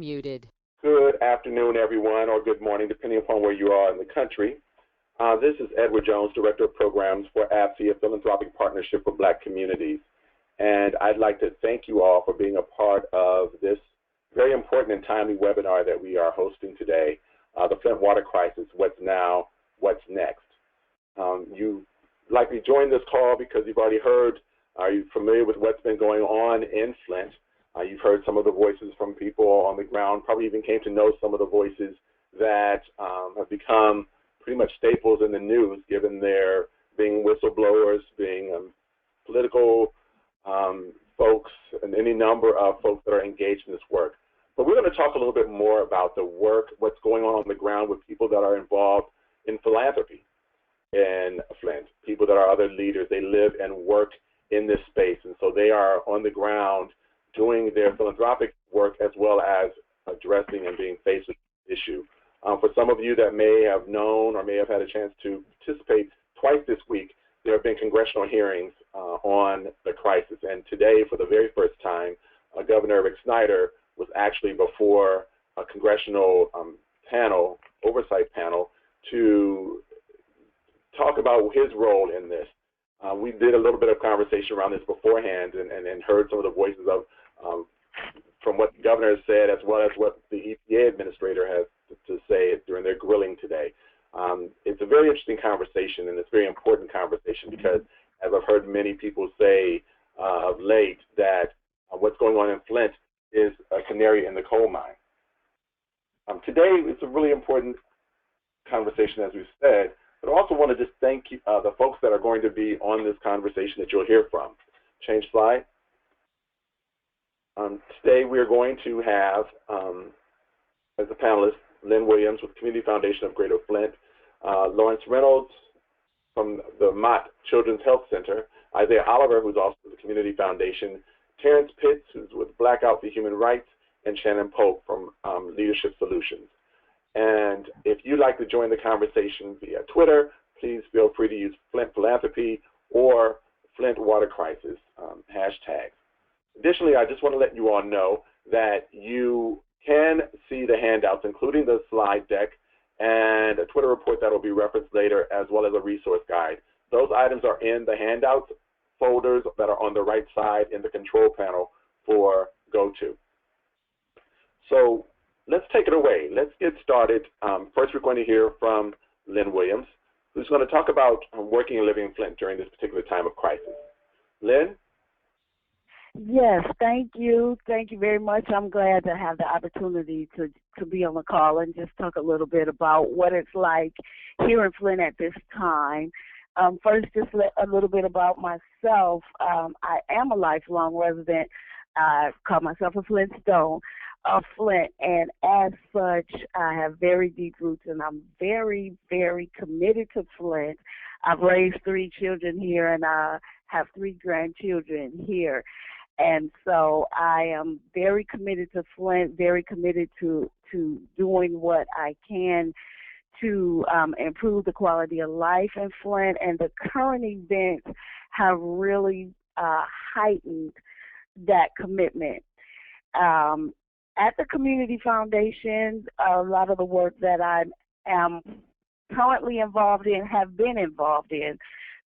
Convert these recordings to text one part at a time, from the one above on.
Muted. Good afternoon, everyone, or good morning, depending upon where you are in the country. This is Edward Jones, Director of Programs for APSI, a philanthropic partnership for Black communities. And I'd like to thank you all for being a part of this very important and timely webinar that we are hosting today, the Flint Water Crisis, What's Now, What's Next. You likely joined this call because you've already heard, are you familiar with what's been going on in Flint? You've heard some of the voices from people on the ground, probably even came to know some of the voices that have become pretty much staples in the news, given their being whistleblowers, being political folks, and any number of folks that are engaged in this work. But we're going to talk a little bit more about the work, what's going on the ground with people that are involved in philanthropy in Flint, people that are other leaders. They live and work in this space, and so they are on the ground doing their philanthropic work as well as addressing and being faced with the issue. For some of you that may have known or may have had a chance to participate, twice this week there have been congressional hearings on the crisis, and today for the very first time Governor Rick Snyder was actually before a congressional panel, oversight panel, to talk about his role in this. We did a little bit of conversation around this beforehand and heard some of the voices of from what the governor has said, as well as what the EPA administrator has to say during their grilling today. It's a very interesting conversation, and it's a very important conversation because, as I've heard many people say of late, that what's going on in Flint is a canary in the coal mine. Today, it's a really important conversation, as we've said, but I also want to just thank the folks that are going to be on this conversation that you'll hear from. Change slide. Today we are going to have, as a panelist, Lynn Williams with Community Foundation of Greater Flint, Lawrence Reynolds from the Mott Children's Health Center, Isaiah Oliver, who's also with the Community Foundation, Terrence Pitts, who's with Blackout for Human Rights, and Shannon Pope from Leadership Solutions. And if you'd like to join the conversation via Twitter, please feel free to use Flint Philanthropy or Flint Water Crisis hashtags. Additionally, I just want to let you all know that you can see the handouts, including the slide deck and a Twitter report that will be referenced later, as well as a resource guide. Those items are in the handouts folders that are on the right side in the control panel for GoTo. So let's take it away. Let's get started. First, we're going to hear from Lynn Williams, who's going to talk about working and living in Flint during this particular time of crisis. Lynn? Yes, thank you. Thank you very much. I'm glad to have the opportunity to be on the call and just talk a little bit about what it's like here in Flint at this time. First, just a little bit about myself. I am a lifelong resident. I call myself a Flintstone of Flint, and as such, I have very deep roots, and I'm very, very committed to Flint. I've raised 3 children here, and I have 3 grandchildren here. And so I am very committed to Flint, very committed to doing what I can to improve the quality of life in Flint. And the current events have really heightened that commitment. At the Community Foundation, a lot of the work that I am currently involved in, have been involved in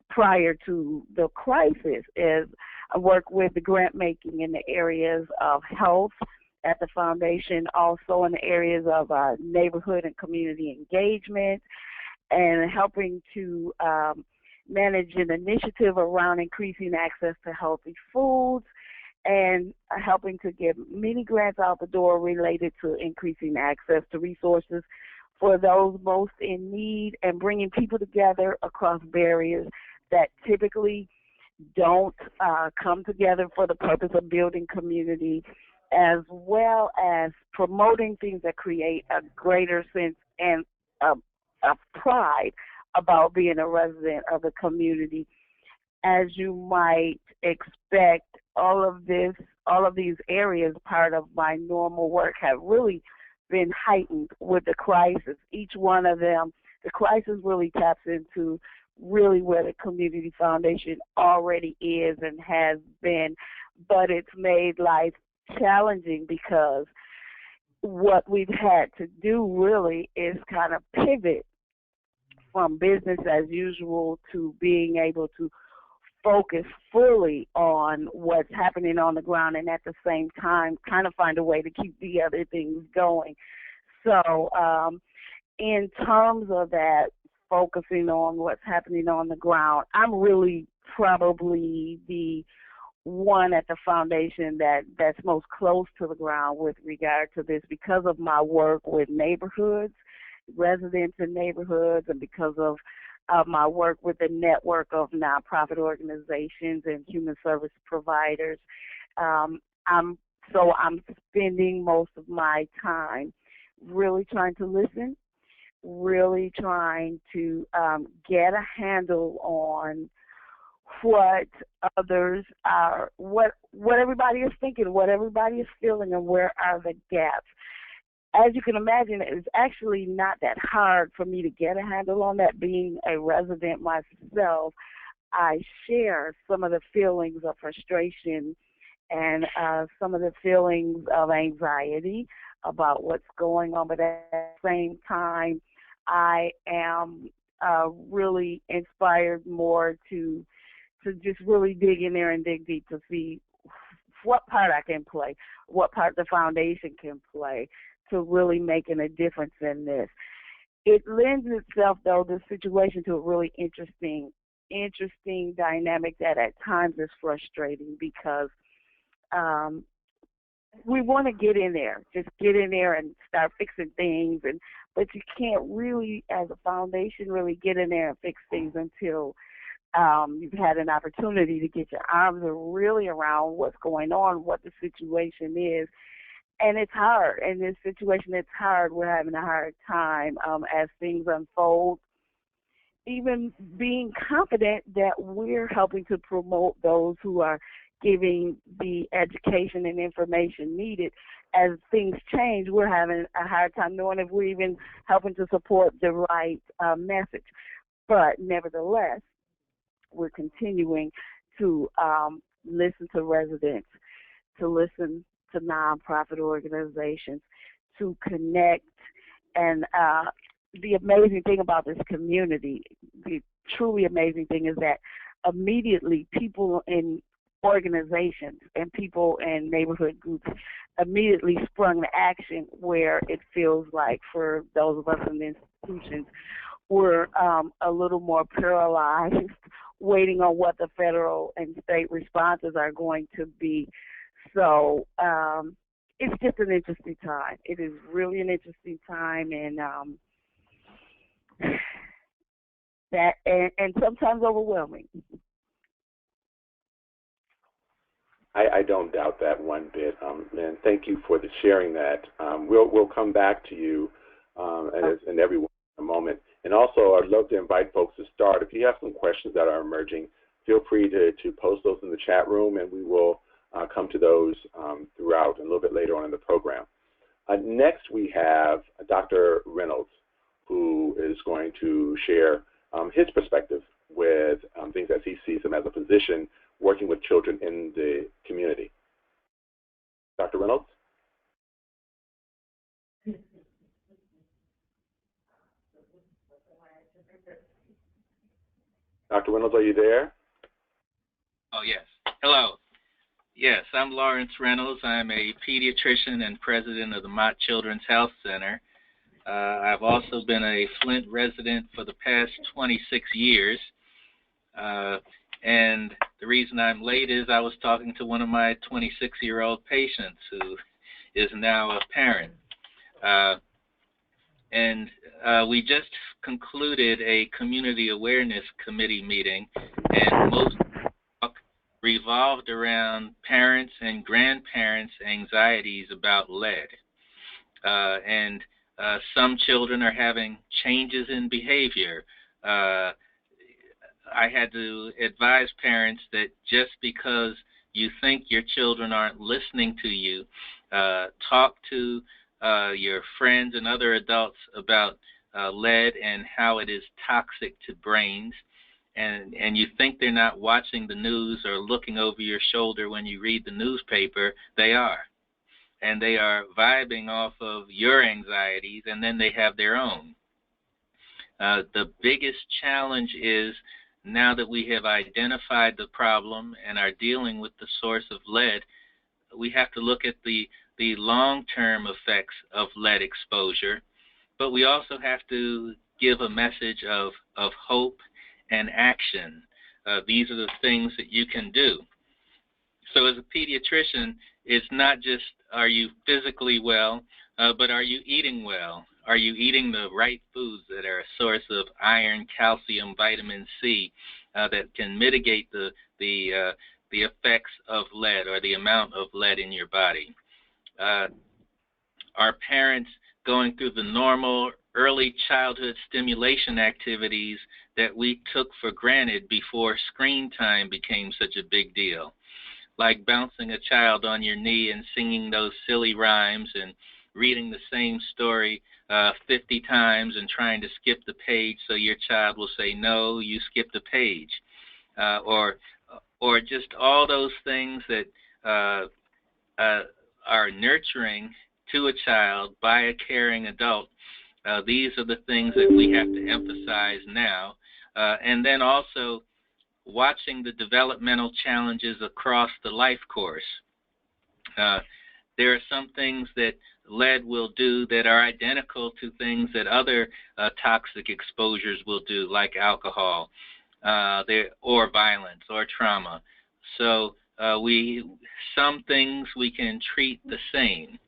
prior to the crisis, is I work with the grant making in the areas of health at the foundation, also in the areas of neighborhood and community engagement, and helping to manage an initiative around increasing access to healthy foods, and helping to get many grants out the door related to increasing access to resources for those most in need, and bringing people together across barriers that typically don't come together for the purpose of building community, as well as promoting things that create a greater sense and a pride about being a resident of the community. As you might expect, all of these areas, part of my normal work, have really been heightened with the crisis. Each one of them, the crisis really taps into really where the Community Foundation already is and has been, but it's made life challenging because what we've had to do really is kind of pivot from business as usual to being able to focus fully on what's happening on the ground and at the same time kind of find a way to keep the other things going. So in terms of that, focusing on what's happening on the ground, I'm really probably the one at the foundation that's most close to the ground with regard to this because of my work with neighborhoods, residents in neighborhoods, and because of my work with the network of nonprofit organizations and human service providers. I'm spending most of my time really trying to listen, really trying to get a handle on what others are, what everybody is thinking, what everybody is feeling, and where are the gaps. As you can imagine, it's actually not that hard for me to get a handle on that. Being a resident myself, I share some of the feelings of frustration and some of the feelings of anxiety about what's going on, but at the same time, I am really inspired more to just really dig in there and dig deep to see what part I can play, what part the foundation can play to really making a difference in this. It lends itself, though, this situation to a really interesting dynamic that at times is frustrating because we want to get in there, just get in there and start fixing things, but you can't really, as a foundation, really get in there and fix things until you've had an opportunity to get your arms really around what's going on, what the situation is. And it's hard. In this situation, it's hard. We're having a hard time as things unfold. Even being confident that we're helping to promote those who are giving the education and information needed. As things change, we're having a hard time knowing if we're even helping to support the right message. But nevertheless, we're continuing to listen to residents, to listen to nonprofit organizations, to connect. And the amazing thing about this community, the truly amazing thing is that immediately people in organizations and people in neighborhood groups immediately sprung to action where it feels like for those of us in the institutions, we're a little more paralyzed, waiting on what the federal and state responses are going to be. So it's just an interesting time. It is really an interesting time, and and sometimes overwhelming. I don't doubt that one bit, and thank you for sharing that. We'll come back to you and everyone in a moment. And also, I'd love to invite folks to start. If you have some questions that are emerging, feel free to post those in the chat room, and we will come to those throughout and a little bit later on in the program. Next, we have Dr. Reynolds, who is going to share his perspective with things as he sees them as a physician working with children in the community. Dr. Reynolds? Dr. Reynolds, are you there? Oh, yes. Hello. Yes, I'm Lawrence Reynolds. I'm a pediatrician and president of the Mott Children's Health Center. I've also been a Flint resident for the past 26 years. And the reason I'm late is I was talking to one of my 26-year-old patients who is now a parent. And we just concluded a community awareness committee meeting, and most talk revolved around parents and grandparents' anxieties about lead. And some children are having changes in behavior. I had to advise parents that just because you think your children aren't listening to you, talk to your friends and other adults about lead and how it is toxic to brains. And you think they're not watching the news or looking over your shoulder when you read the newspaper, they are. and they are vibing off of your anxieties, and then they have their own. The biggest challenge is, now that we have identified the problem and are dealing with the source of lead, we have to look at the long-term effects of lead exposure, but we also have to give a message of hope and action. These are the things that you can do. So as a pediatrician, it's not just are you physically well, but are you eating well? Are you eating the right foods that are a source of iron, calcium, vitamin C that can mitigate the effects of lead or the amount of lead in your body? Are parents going through the normal early childhood stimulation activities that we took for granted before screen time became such a big deal? Like bouncing a child on your knee and singing those silly rhymes and reading the same story 50 times and trying to skip the page so your child will say, no, you skipped a page. Or just all those things that are nurturing to a child by a caring adult. These are the things that we have to emphasize now. And then also watching the developmental challenges across the life course. There are some things that lead will do that are identical to things that other toxic exposures will do, like alcohol, or violence, or trauma. So some things we can treat the same.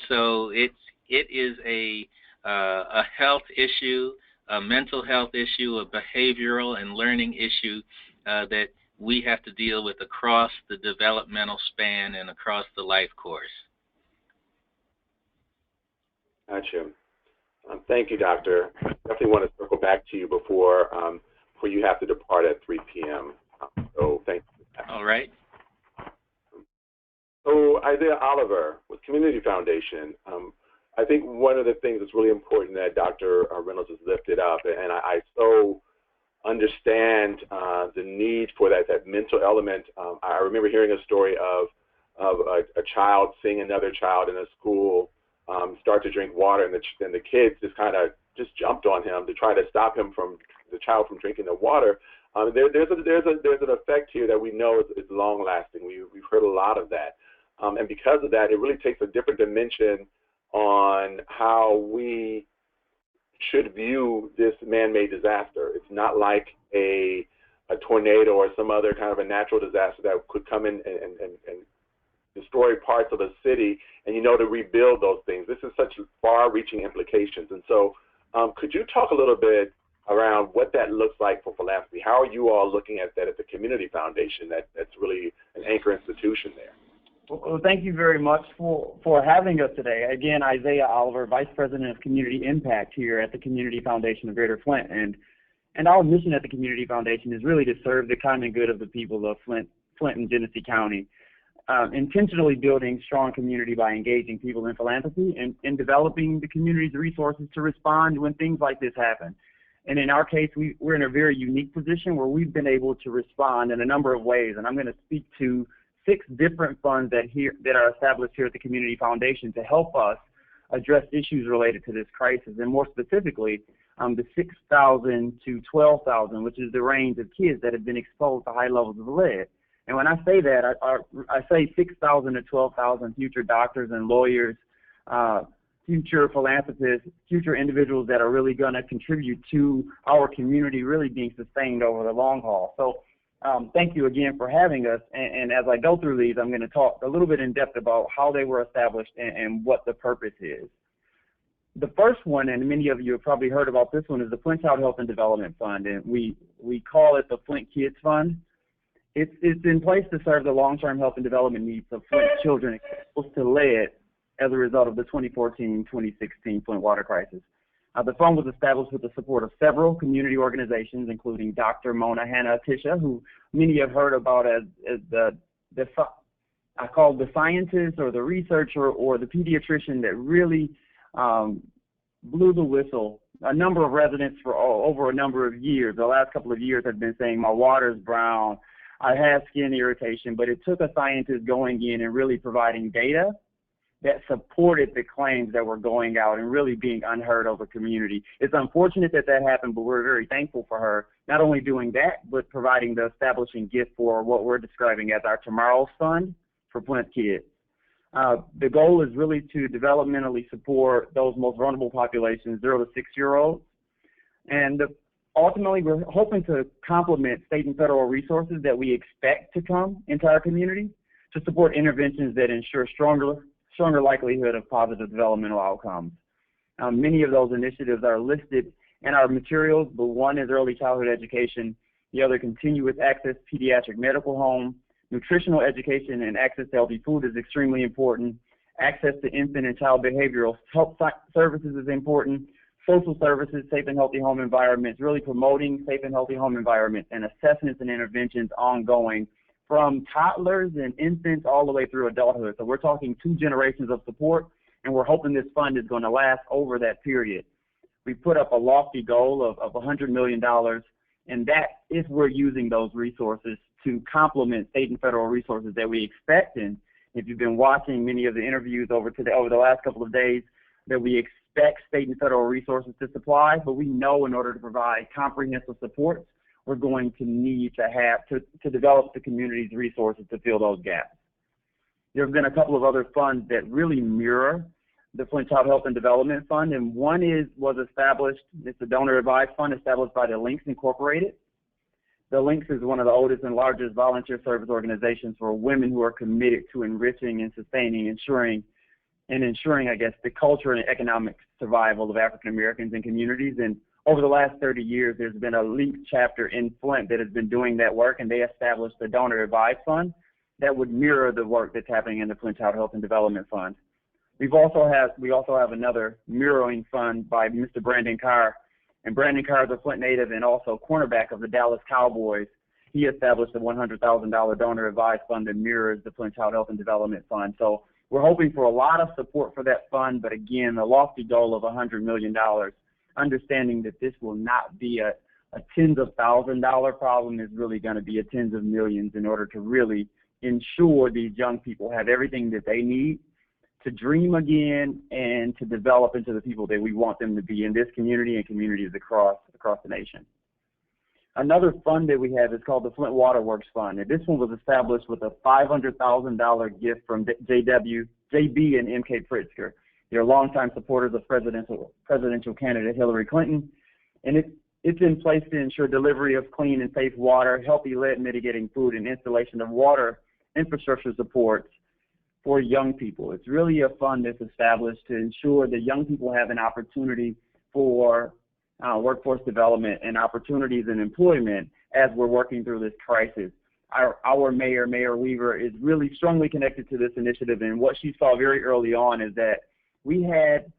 So it is a health issue, a mental health issue, a behavioral and learning issue that we have to deal with across the developmental span and across the life course. Gotcha. Thank you, Doctor. I definitely want to circle back to you before you have to depart at 3 p.m. So thank you. All right. So Isaiah Oliver with Community Foundation. I think one of the things that's really important that Dr. Reynolds has lifted up, and I so understand the need for that mental element. I remember hearing a story of a child seeing another child in a school start to drink water, and the kids just jumped on him to try to stop the child from drinking the water. There's an effect here that we know is long lasting. We've heard a lot of that, and because of that, it really takes a different dimension on how we should view this man-made disaster. It's not like a tornado or some other kind of a natural disaster that could come in and destroy parts of a city, and to rebuild those things. This is such far-reaching implications. And so could you talk a little bit around what that looks like for philanthropy? How are you all looking at that at the Community Foundation that's really an anchor institution there? Well, thank you very much for having us today. Again, Isaiah Oliver, Vice President of Community Impact here at the Community Foundation of Greater Flint. And our mission at the Community Foundation is really to serve the common good of the people of Flint and Genesee County, intentionally building strong community by engaging people in philanthropy and developing the community's resources to respond when things like this happen. And in our case, we're in a very unique position where we've been able to respond in a number of ways. And I'm going to speak to 6 different funds that are established here at the Community Foundation to help us address issues related to this crisis, and more specifically, the 6,000 to 12,000, which is the range of kids that have been exposed to high levels of lead. And when I say that, I say 6,000 to 12,000 future doctors and lawyers, future philanthropists, future individuals that are really going to contribute to our community really being sustained over the long haul. So thank you again for having us. And as I go through these, I'm going to talk a little bit in depth about how they were established and what the purpose is. The first one, and many of you have probably heard about this one, is the Flint Child Health and Development Fund, and we call it the Flint Kids Fund. It's in place to serve the long-term health and development needs of Flint children exposed to lead as a result of the 2014-2016 Flint water crisis. The fund was established with the support of several community organizations, including Dr. Mona Hanna-Attisha, who many have heard about as I call the scientist or the researcher or the pediatrician that really blew the whistle. A number of residents for over a number of years, the last couple of years, have been saying, my water's brown, I have skin irritation, but it took a scientist going in and really providing data that supported the claims that were going out and really being unheard of a community. It's unfortunate that that happened, but we're very thankful for her not only doing that, but providing the establishing gift for what we're describing as our Tomorrow's Fund for Flint kids. The goal is really to developmentally support those most vulnerable populations, 0 to 6-year-olds. And ultimately, we're hoping to complement state and federal resources that we expect to come into our community to support interventions that ensure stronger likelihood of positive developmental outcomes. Many of those initiatives are listed in our materials, but one is early childhood education, the other continuous access pediatric medical home, nutritional education and access to healthy food is extremely important, access to infant and child behavioral health services is important, social services, safe and healthy home environments, really promoting safe and healthy home environments and assessments and interventions ongoing from toddlers and infants all the way through adulthood. So we're talking 2 generations of support, and we're hoping this fund is going to last over that period. We put up a lofty goal of $100 million, and that if we're using those resources to complement state and federal resources that we expect. And if you've been watching many of the interviews over the last couple of days, that we expect state and federal resources to supply, but we know in order to provide comprehensive support, we're going to need to have to develop the community's resources to fill those gaps. There have been a couple of other funds that really mirror the Flint Child Health and Development Fund, and one was established, it's a donor advised fund established by the Links Incorporated. The Links is one of the oldest and largest volunteer service organizations for women who are committed to enriching and sustaining, ensuring, I guess, the culture and economic survival of African Americans and communities. And over the last 30 years, there's been a LEAP chapter in Flint that has been doing that work, and they established a donor advised fund that would mirror the work that's happening in the Flint Child Health and Development Fund. We also have another mirroring fund by Mr. Brandon Carr, and Brandon Carr is a Flint native and also cornerback of the Dallas Cowboys. He established a $100,000 donor advised fund that mirrors the Flint Child Health and Development Fund. So we're hoping for a lot of support for that fund, but again, a lofty goal of $100 million, understanding that this will not be a tens of $1,000s problem, is really going to be a tens of millions in order to really ensure these young people have everything that they need to dream again and to develop into the people that we want them to be in this community and communities across the nation. Another fund that we have is called the Flint Waterworks Fund, and this one was established with a $500,000 gift from JB and MK Pritzker. They're longtime supporters of presidential candidate Hillary Clinton, and it's in place to ensure delivery of clean and safe water, healthy lead mitigating food, and installation of water infrastructure supports for young people. It's really a fund that's established to ensure that young people have an opportunity for workforce development and opportunities in employment as we're working through this crisis. Our mayor, Mayor Weaver, is really strongly connected to this initiative, and what she saw very early on is that we had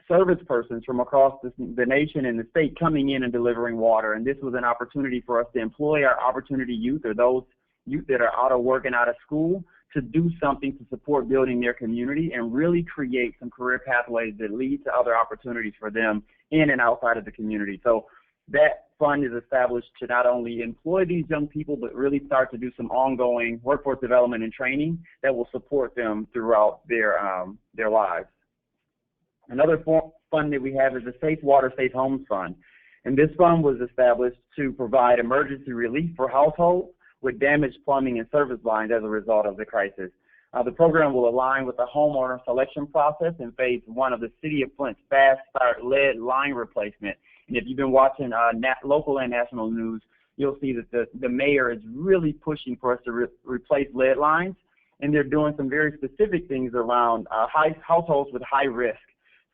service persons from across the nation and the state coming in and delivering water, and this was an opportunity for us to employ our opportunity youth, or those youth that are out of work and out of school, to do something to support building their community and really create some career pathways that lead to other opportunities for them in and outside of the community. So that fund is established to not only employ these young people, but really start to do some ongoing workforce development and training that will support them throughout their lives. Another fund that we have is the Safe Water, Safe Homes Fund. And this fund was established to provide emergency relief for households with damaged plumbing and service lines as a result of the crisis. The program will align with the homeowner selection process in phase 1 of the City of Flint's Fast Start lead line replacement. And if you've been watching local and national news, you'll see that the mayor is really pushing for us to replace lead lines, and they're doing some very specific things around households with high risk.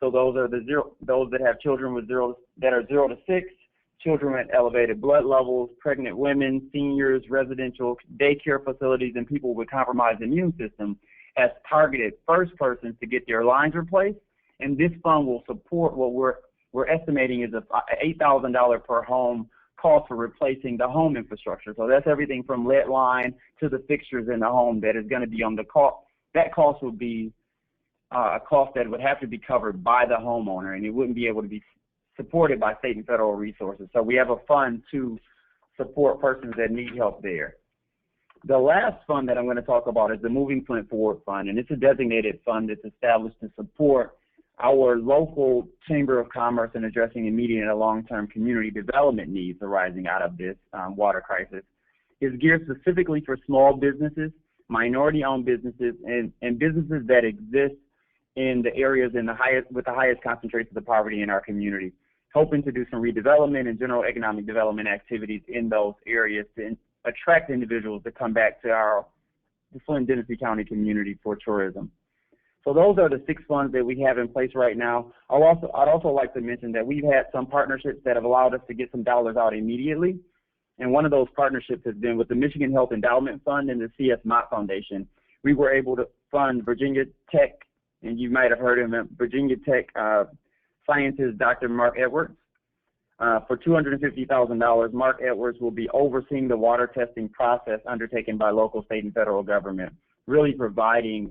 So those are those that have children that are 0 to 6, children with elevated blood levels, pregnant women, seniors, residential daycare facilities, and people with compromised immune systems as targeted first persons to get their lines replaced. And this fund will support what we're estimating is a $8,000 per home cost for replacing the home infrastructure. So that's everything from lead line to the fixtures in the home that is going to be on the cost. That cost would be a cost that would have to be covered by the homeowner, and it wouldn't be able to be supported by state and federal resources. So we have a fund to support persons that need help there. The last fund that I'm going to talk about is the Moving Flint Forward Fund, and it's a designated fund that's established to support our local Chamber of Commerce in addressing immediate and long-term community development needs arising out of this water crisis. It's geared specifically for small businesses, minority-owned businesses, and businesses that exist in the areas with the highest concentrations of poverty in our community, hoping to do some redevelopment and general economic development activities in those areas to attract individuals to come back to the Flint-Genesee County community for tourism. So those are the 6 funds that we have in place right now. I'd also like to mention that we've had some partnerships that have allowed us to get some dollars out immediately. And one of those partnerships has been with the Michigan Health Endowment Fund and the C.S. Mott Foundation. We were able to fund Virginia Tech, and you might have heard of him, Virginia Tech scientist Dr. Mark Edwards. For $250,000, Mark Edwards will be overseeing the water testing process undertaken by local, state, and federal government, really providing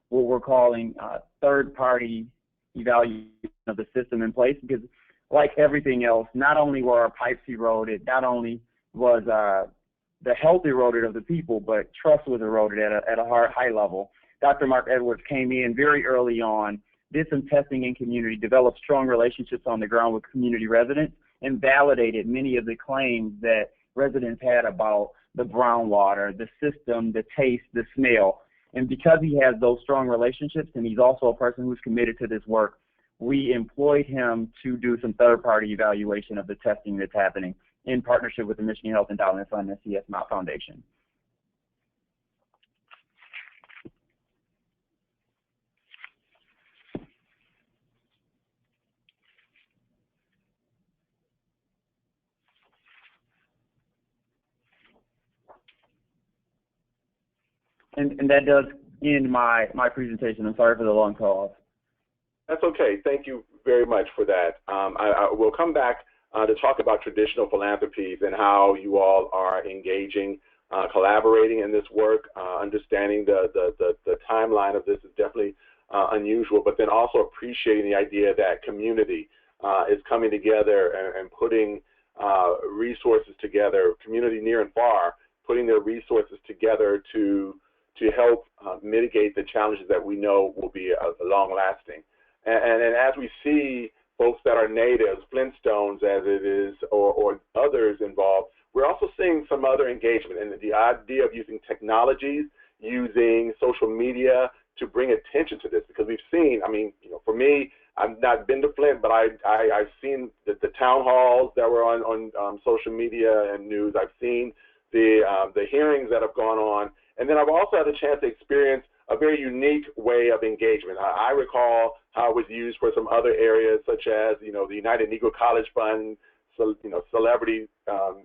what we're calling third-party evaluation of the system in place, because like everything else, not only were our pipes eroded, not only was the health eroded of the people, but trust was eroded at a high level. Dr. Mark Edwards came in very early on, did some testing in community, developed strong relationships on the ground with community residents, and validated many of the claims that residents had about the brown water, the system, the taste, the smell. And because he has those strong relationships, and he's also a person who's committed to this work, we employed him to do some third-party evaluation of the testing that's happening in partnership with the Michigan Health Endowment Fund and the C.S. Mott Foundation. And that does end my presentation. I'm sorry for the long pause. That's okay. Thank you very much for that. I will come back to talk about traditional philanthropies and how you all are engaging, collaborating in this work. Understanding the timeline of this is definitely unusual, but then also appreciating the idea that community is coming together and putting resources together, community near and far, putting their resources together to help mitigate the challenges that we know will be long-lasting. And as we see folks that are natives, Flintstones as it is, or others involved, we're also seeing some other engagement. And the idea of using technologies, using social media to bring attention to this, because we've seen, I mean, you know, for me, I've not been to Flint, but I've seen the town halls that were on social media and news. I've seen the hearings that have gone on. And then I've also had a chance to experience a very unique way of engagement. I recall how it was used for some other areas, such as, you know, the United Negro College Fund, celebrity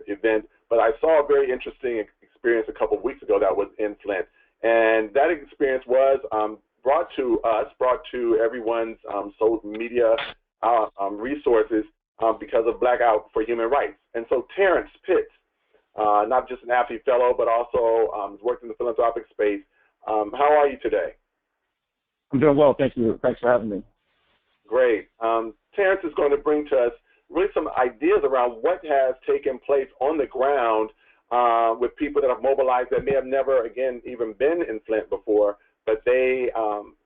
event. But I saw a very interesting experience a couple of weeks ago that was in Flint. And that experience was brought to everyone's social media resources because of Blackout for Human Rights. And so Terrence Pitts, not just an AFI fellow, but also worked in the philanthropic space. How are you today? I'm doing well, thank you. Thanks for having me. Great. Terrence is going to bring to us really some ideas around what has taken place on the ground with people that have mobilized that may have never, again, even been in Flint before, but they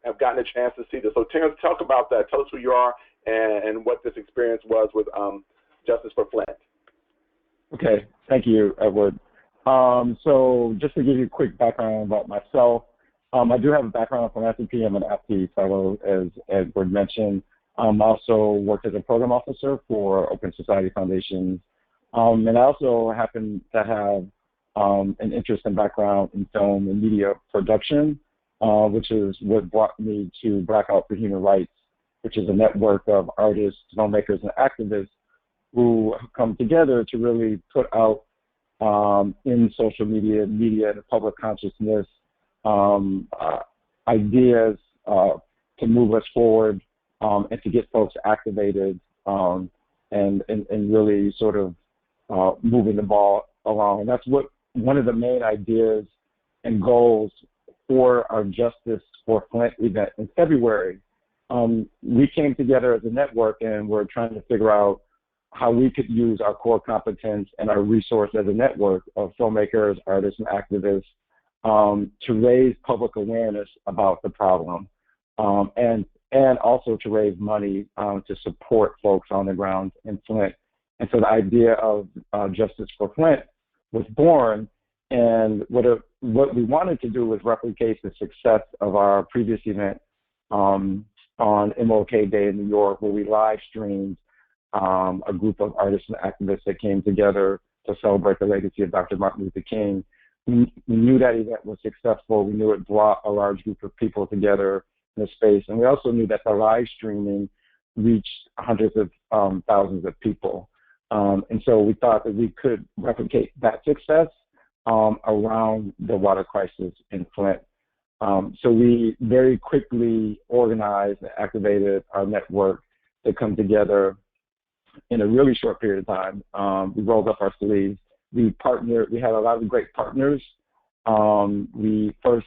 have gotten a chance to see this. So Terrence, talk about that. Tell us who you are and what this experience was with Justice for Flint. Okay, thank you, Edward. So just to give you a quick background about myself, I do have a background in philanthropy. I'm an AFI fellow, as Edward mentioned. I also worked as a program officer for Open Society Foundation. And I also happen to have an interest and background in film and media production, which is what brought me to Blackout for Human Rights, which is a network of artists, filmmakers, and activists who come together to really put out in social media, and public consciousness ideas to move us forward and to get folks activated and really sort of moving the ball along. And that's what one of the main ideas and goals for our Justice for Flint event in February. We came together as a network and we're trying to figure out how we could use our core competence and our resource as a network of filmmakers, artists, and activists to raise public awareness about the problem, and also to raise money to support folks on the ground in Flint. And so the idea of Justice for Flint was born, and what we wanted to do was replicate the success of our previous event on MLK Day in New York, where we live streamed a group of artists and activists that came together to celebrate the legacy of Dr. Martin Luther King. We knew that event was successful. We knew it brought a large group of people together in a space, and we also knew that the live streaming reached hundreds of thousands of people. And so we thought that we could replicate that success around the water crisis in Flint. So we very quickly organized and activated our network to come together in a really short period of time. We rolled up our sleeves. We had a lot of great partners. We first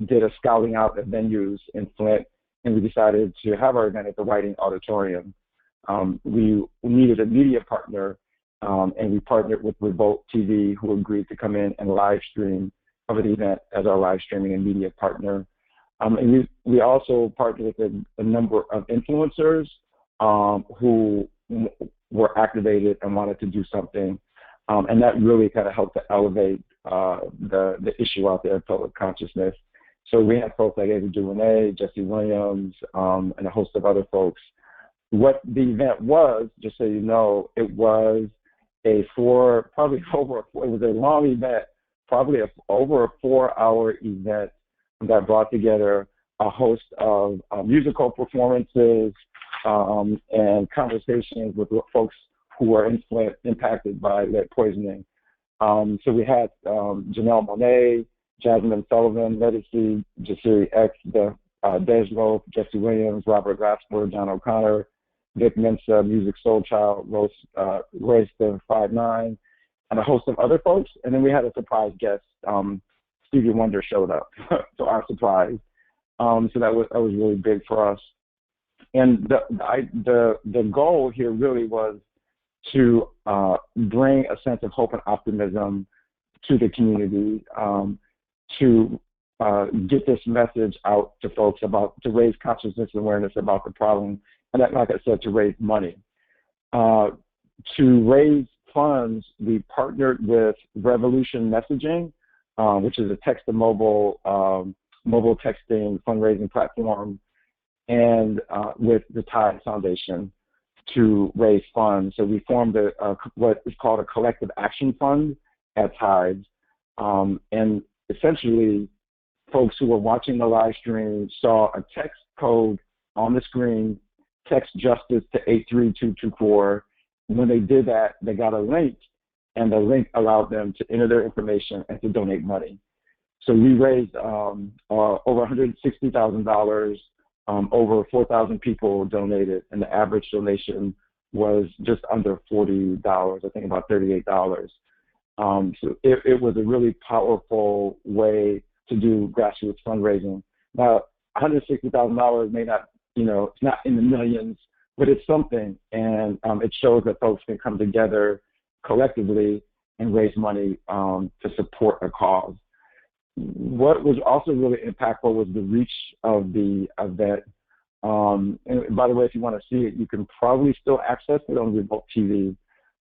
did a scouting out at venues in Flint, and we decided to have our event at the Whiting Auditorium. We needed a media partner, and we partnered with Revolt TV, who agreed to come in and live stream of the event as our live streaming and media partner. And we also partnered with a number of influencers who were activated and wanted to do something. And that really kind of helped to elevate the issue out there in public consciousness. So we had folks like Ava DuVernay, Jesse Williams, and a host of other folks. What the event was, just so you know, it was it was a long event, probably over a 4-hour event that brought together a host of musical performances and conversations with folks who were in Flint impacted by lead poisoning. So we had Janelle Monáe, Jasmine Sullivan, Medici, Jasiri X, Dejlo, Jesse Williams, Robert Glasper, John O'Connor, Vic Mensa, Music Soul Child, Royce the 5'9", and a host of other folks. And then we had a surprise guest. Stevie Wonder showed up to our surprise. So that was really big for us. And the goal here really was to bring a sense of hope and optimism to the community, to get this message out to folks to raise consciousness and awareness about the problem, and that, like I said, to raise money. To raise funds, we partnered with Revolution Messaging, which is a text-to-mobile mobile texting fundraising platform, and with the Tide Foundation to raise funds. So we formed what is called a collective action fund at Tide, and essentially folks who were watching the live stream saw a text code on the screen, text justice to 83224. When they did that, they got a link, and the link allowed them to enter their information and to donate money. So we raised over $160,000. Over 4,000 people donated, and the average donation was just under $40, I think about $38. So it was a really powerful way to do grassroots fundraising. Now, $160,000 may not, it's not in the millions, but it's something, and it shows that folks can come together collectively and raise money to support a cause. What was also really impactful was the reach of the event. And by the way, if you want to see it, you can probably still access it on Revolt TV.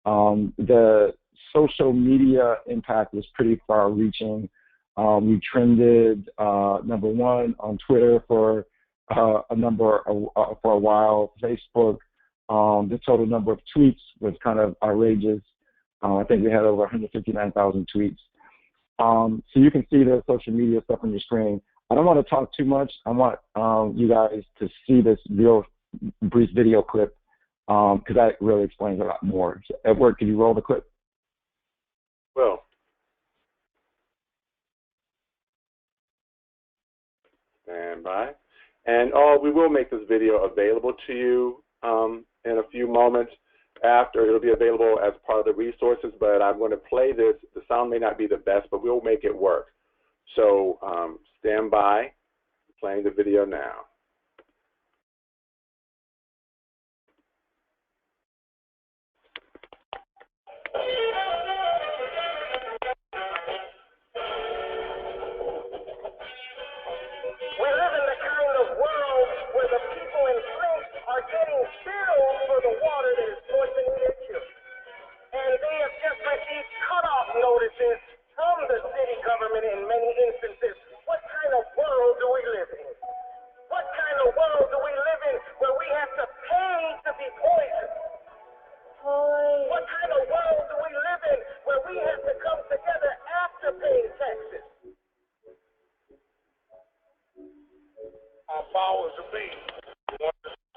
The social media impact was pretty far-reaching. We trended #1 on Twitter for a while. Facebook, the total number of tweets was kind of outrageous. I think we had over 159,000 tweets. So you can see the social media stuff on your screen. I don't want to talk too much. I want you guys to see this real brief video clip because that really explains a lot more. So Edward, can you roll the clip? Well, stand by. And we will make this video available to you in a few moments. After, it'll be available as part of the resources, but I'm going to play this. The sound may not be the best, but we'll make it work. So stand by, playing the video now.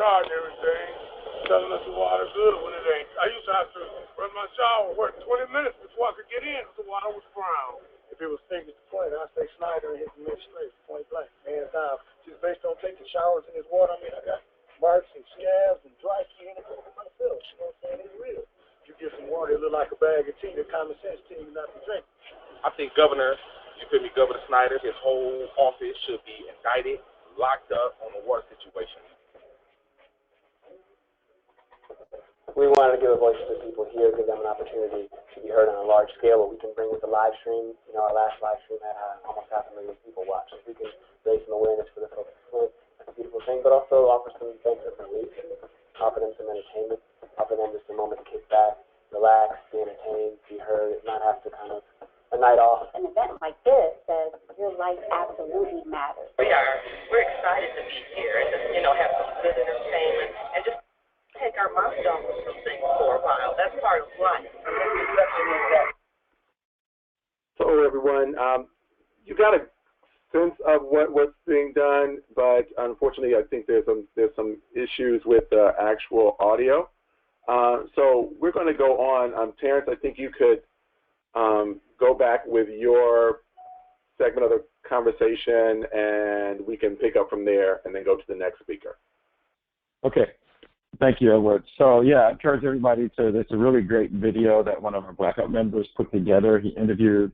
charge everything, telling us the water's good when it ain't. I used to have to run my shower, work 20 minutes before I could get in because the water was brown. If it was finger to point, I'd say Snyder and hit the mid straight, point blank, hands down. Just based on taking showers in this water, I mean, I got marks and scabs and dry skin and everything myself. You know what I'm saying? It's real. You get some water, it look like a bag of tea. The common sense tell you not to drink. I think Governor Snyder, his whole office should be indicted, locked up on the water situation. We wanted to give a voice to the people here, give them an opportunity to be heard on a large scale. What we can bring with the live stream, our last live stream had almost 500,000 people watch. If we can raise some awareness for the folks in Flint, that's a beautiful thing, but also offer some things of relief, offer them some entertainment, offer them just a moment to kick back, relax, be entertained, be heard, not have to kind of a night off. An event like this says your life absolutely matters. We're excited to be here and just, have some good entertainment and just take our mind off of some things for a while. That's part of life. So everyone, you got a sense of what's being done, but unfortunately, I think there's some issues with the actual audio. So we're going to go on. Terrence, I think you could go back with your segment of the conversation, and we can pick up from there and then go to the next speaker. Okay. Thank you, Edward. So, I encourage everybody it's a really great video that one of our Blackout members put together. He interviewed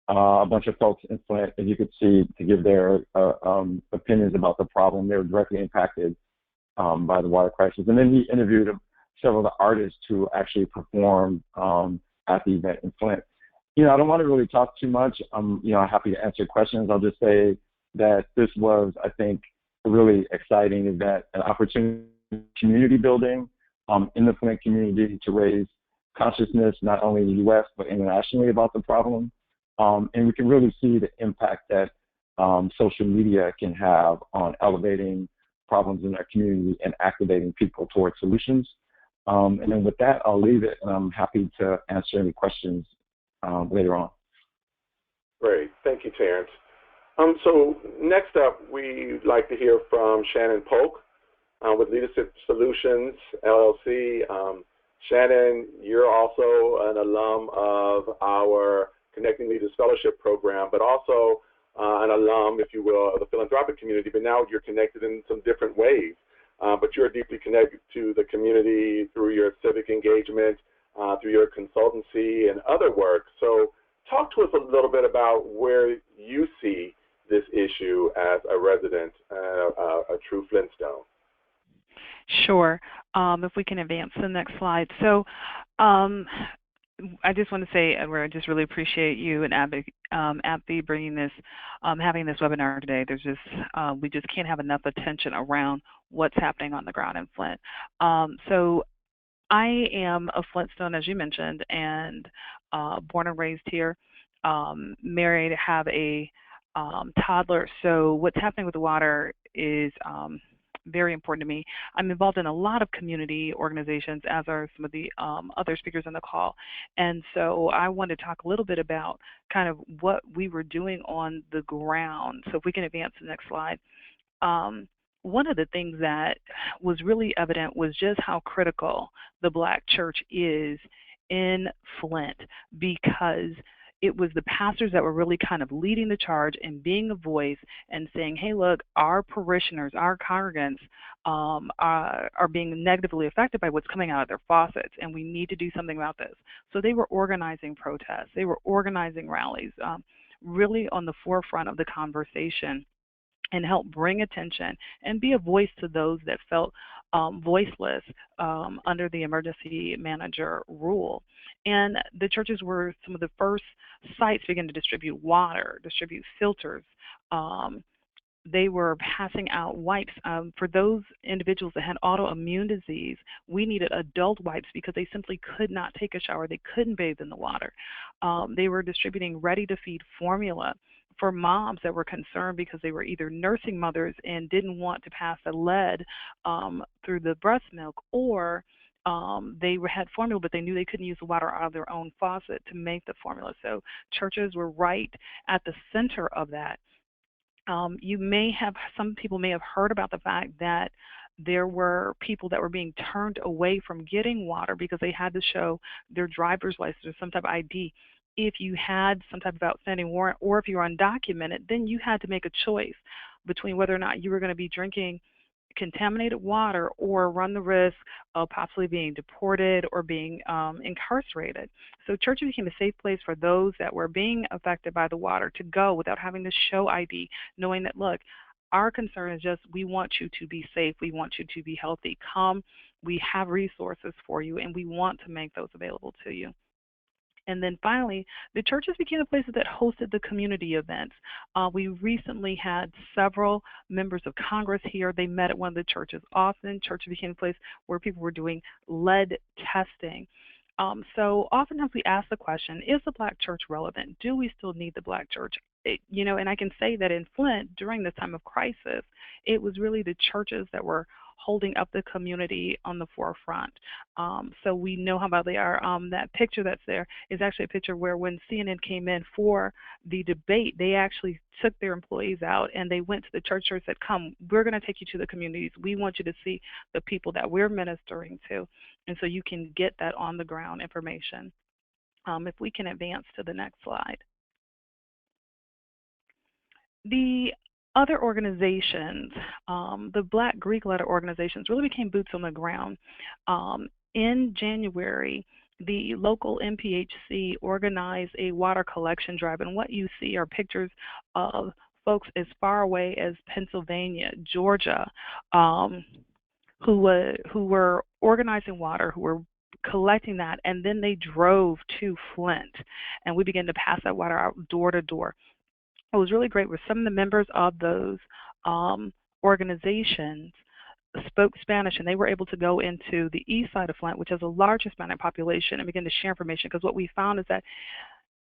a bunch of folks in Flint, as you could see, to give their opinions about the problem. They were directly impacted by the water crisis. And then he interviewed several of the artists who actually performed at the event in Flint. I don't want to really talk too much. I'm, happy to answer questions. I'll just say that this was, I think, a really exciting event, an opportunity community building in the Flint community to raise consciousness not only in the U.S. but internationally about the problem. And we can really see the impact that social media can have on elevating problems in our community and activating people towards solutions. And then with that, I'll leave it, and I'm happy to answer any questions later on. Great. Thank you, Terrence. So next up, we'd like to hear from Shannon Polk with Leadership Solutions, LLC. Shannon, you're also an alum of our Connecting Leaders Fellowship Program, but also an alum, if you will, of the philanthropic community, but now you're connected in some different ways. But you're deeply connected to the community through your civic engagement, through your consultancy and other work. So talk to us a little bit about where you see this issue as a resident, a true Flintstone. Sure. If we can advance to the next slide. So I just want to say, Edward, I just really appreciate you and AbbVie bringing this, having this webinar today. There's just, we just can't have enough attention around what's happening on the ground in Flint. So I am a Flintstone, as you mentioned, and born and raised here, married, have a toddler. So what's happening with the water is very important to me. I'm involved in a lot of community organizations, as are some of the other speakers on the call. And so I want to talk a little bit about kind of what we were doing on the ground. So if we can advance to the next slide. One of the things that was really evident was just how critical the Black church is in Flint, because it was the pastors that were really kind of leading the charge and being a voice and saying, hey, look, our parishioners, our congregants are being negatively affected by what's coming out of their faucets, and we need to do something about this. So they were organizing protests. They were organizing rallies, really on the forefront of the conversation, and help bring attention and be a voice to those that felt voiceless under the emergency manager rule. And the churches were some of the first sites to begin to distribute water, distribute filters. They were passing out wipes. For those individuals that had autoimmune disease, we needed adult wipes because they simply could not take a shower. They couldn't bathe in the water. They were distributing ready-to-feed formula for moms that were concerned because they were either nursing mothers and didn't want to pass the lead through the breast milk, or they had formula, but they knew they couldn't use the water out of their own faucet to make the formula. So churches were right at the center of that. Some people may have heard about the fact that There were people that were being turned away from getting water because they had to show their driver's license or some type of ID. If you had some type of outstanding warrant or if you were undocumented, then you had to make a choice between whether or not you were going to be drinking contaminated water or run the risk of possibly being deported or being incarcerated. So churches became a safe place for those that were being affected by the water to go without having to show ID, knowing that, look, our concern is just we want you to be safe. We want you to be healthy. Come, we have resources for you, and we want to make those available to you. And then finally, the churches became the places that hosted the community events. We recently had several members of Congress here. They met at one of the churches often. Church became a place where people were doing lead testing. So oftentimes we ask the question, is the Black church relevant? Do we still need the Black church? And I can say that in Flint, during this time of crisis, it was really the churches that were holding up the community on the forefront. So we know how they are. That picture that's there is actually a picture where when CNN came in for the debate, they actually took their employees out and they went to the church and said, come, we're going to take you to the communities. We want you to see the people that we're ministering to. And so you can get that on the ground information. If we can advance to the next slide. The other organizations, the Black Greek letter organizations, really became boots on the ground. In January, the local MPHC organized a water collection drive, and what you see are pictures of folks as far away as Pennsylvania, Georgia, who were organizing water, who were collecting that, and then they drove to Flint, and we began to pass that water out door to door. It was really great with some of the members of those organizations spoke Spanish, and they were able to go into the east side of Flint, which has a large Hispanic population, and begin to share information, because what we found is that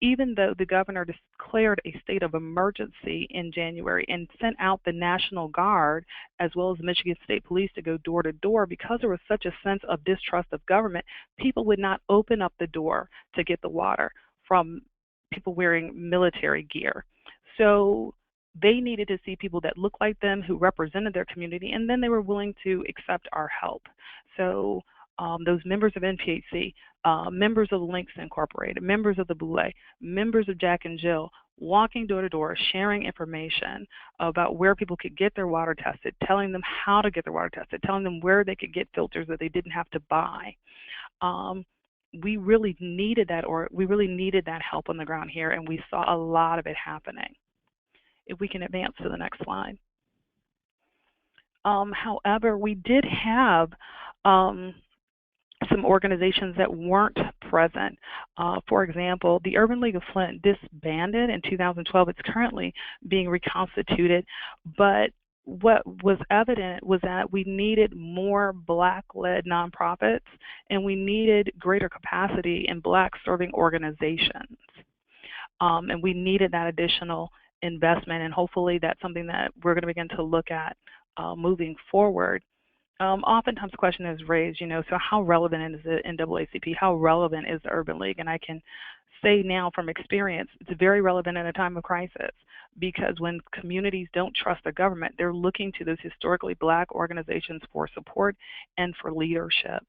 even though the governor declared a state of emergency in January and sent out the National Guard as well as the Michigan State Police to go door to door, because there was such a sense of distrust of government, people would not open up the door to get the water from people wearing military gear. So they needed to see people that looked like them, who represented their community, and then they were willing to accept our help. So those members of NPHC, members of Links Incorporated, members of the Boulay, members of Jack and Jill, walking door to door, sharing information about where people could get their water tested, telling them how to get their water tested, telling them where they could get filters that they didn't have to buy. We really needed that, help on the ground here, and we saw a lot of it happening. If we can advance to the next slide. However, we did have some organizations that weren't present. For example, the Urban League of Flint disbanded in 2012. It's currently being reconstituted, but what was evident was that we needed more Black-led nonprofits, and we needed greater capacity in Black-serving organizations. And we needed that additional investment, and hopefully that's something that we're going to begin to look at moving forward. Oftentimes the question is raised, so how relevant is the NAACP? How relevant is the Urban League? And I can say now from experience, it's very relevant in a time of crisis, because when communities don't trust the government, they're looking to those historically Black organizations for support and for leadership.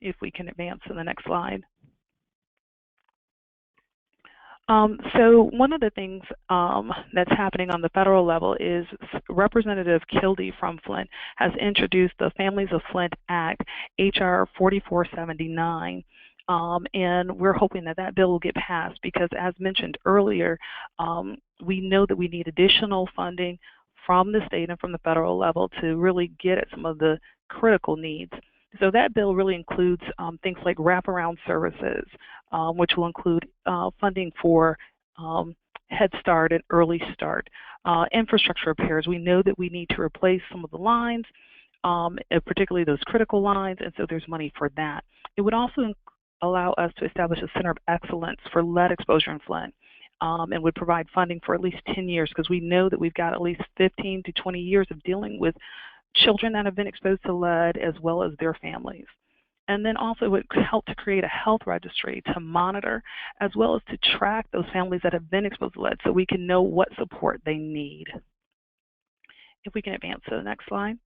If we can advance to the next slide. So one of the things that's happening on the federal level is Representative Kildee from Flint has introduced the Families of Flint Act, H.R. 4479. And we're hoping that that bill will get passed, because as mentioned earlier, we know that we need additional funding from the state and from the federal level to really get at some of the critical needs. So that bill really includes things like wraparound services, which will include funding for Head Start and Early Start, infrastructure repairs. We know that we need to replace some of the lines, particularly those critical lines, and so there's money for that. It would also allow us to establish a center of excellence for lead exposure in Flint, and would provide funding for at least 10 years, because we know that we've got at least 15 to 20 years of dealing with children that have been exposed to lead as well as their families. And then also it would help to create a health registry to monitor as well as to track those families that have been exposed to lead, so we can know what support they need. If we can advance to the next slide.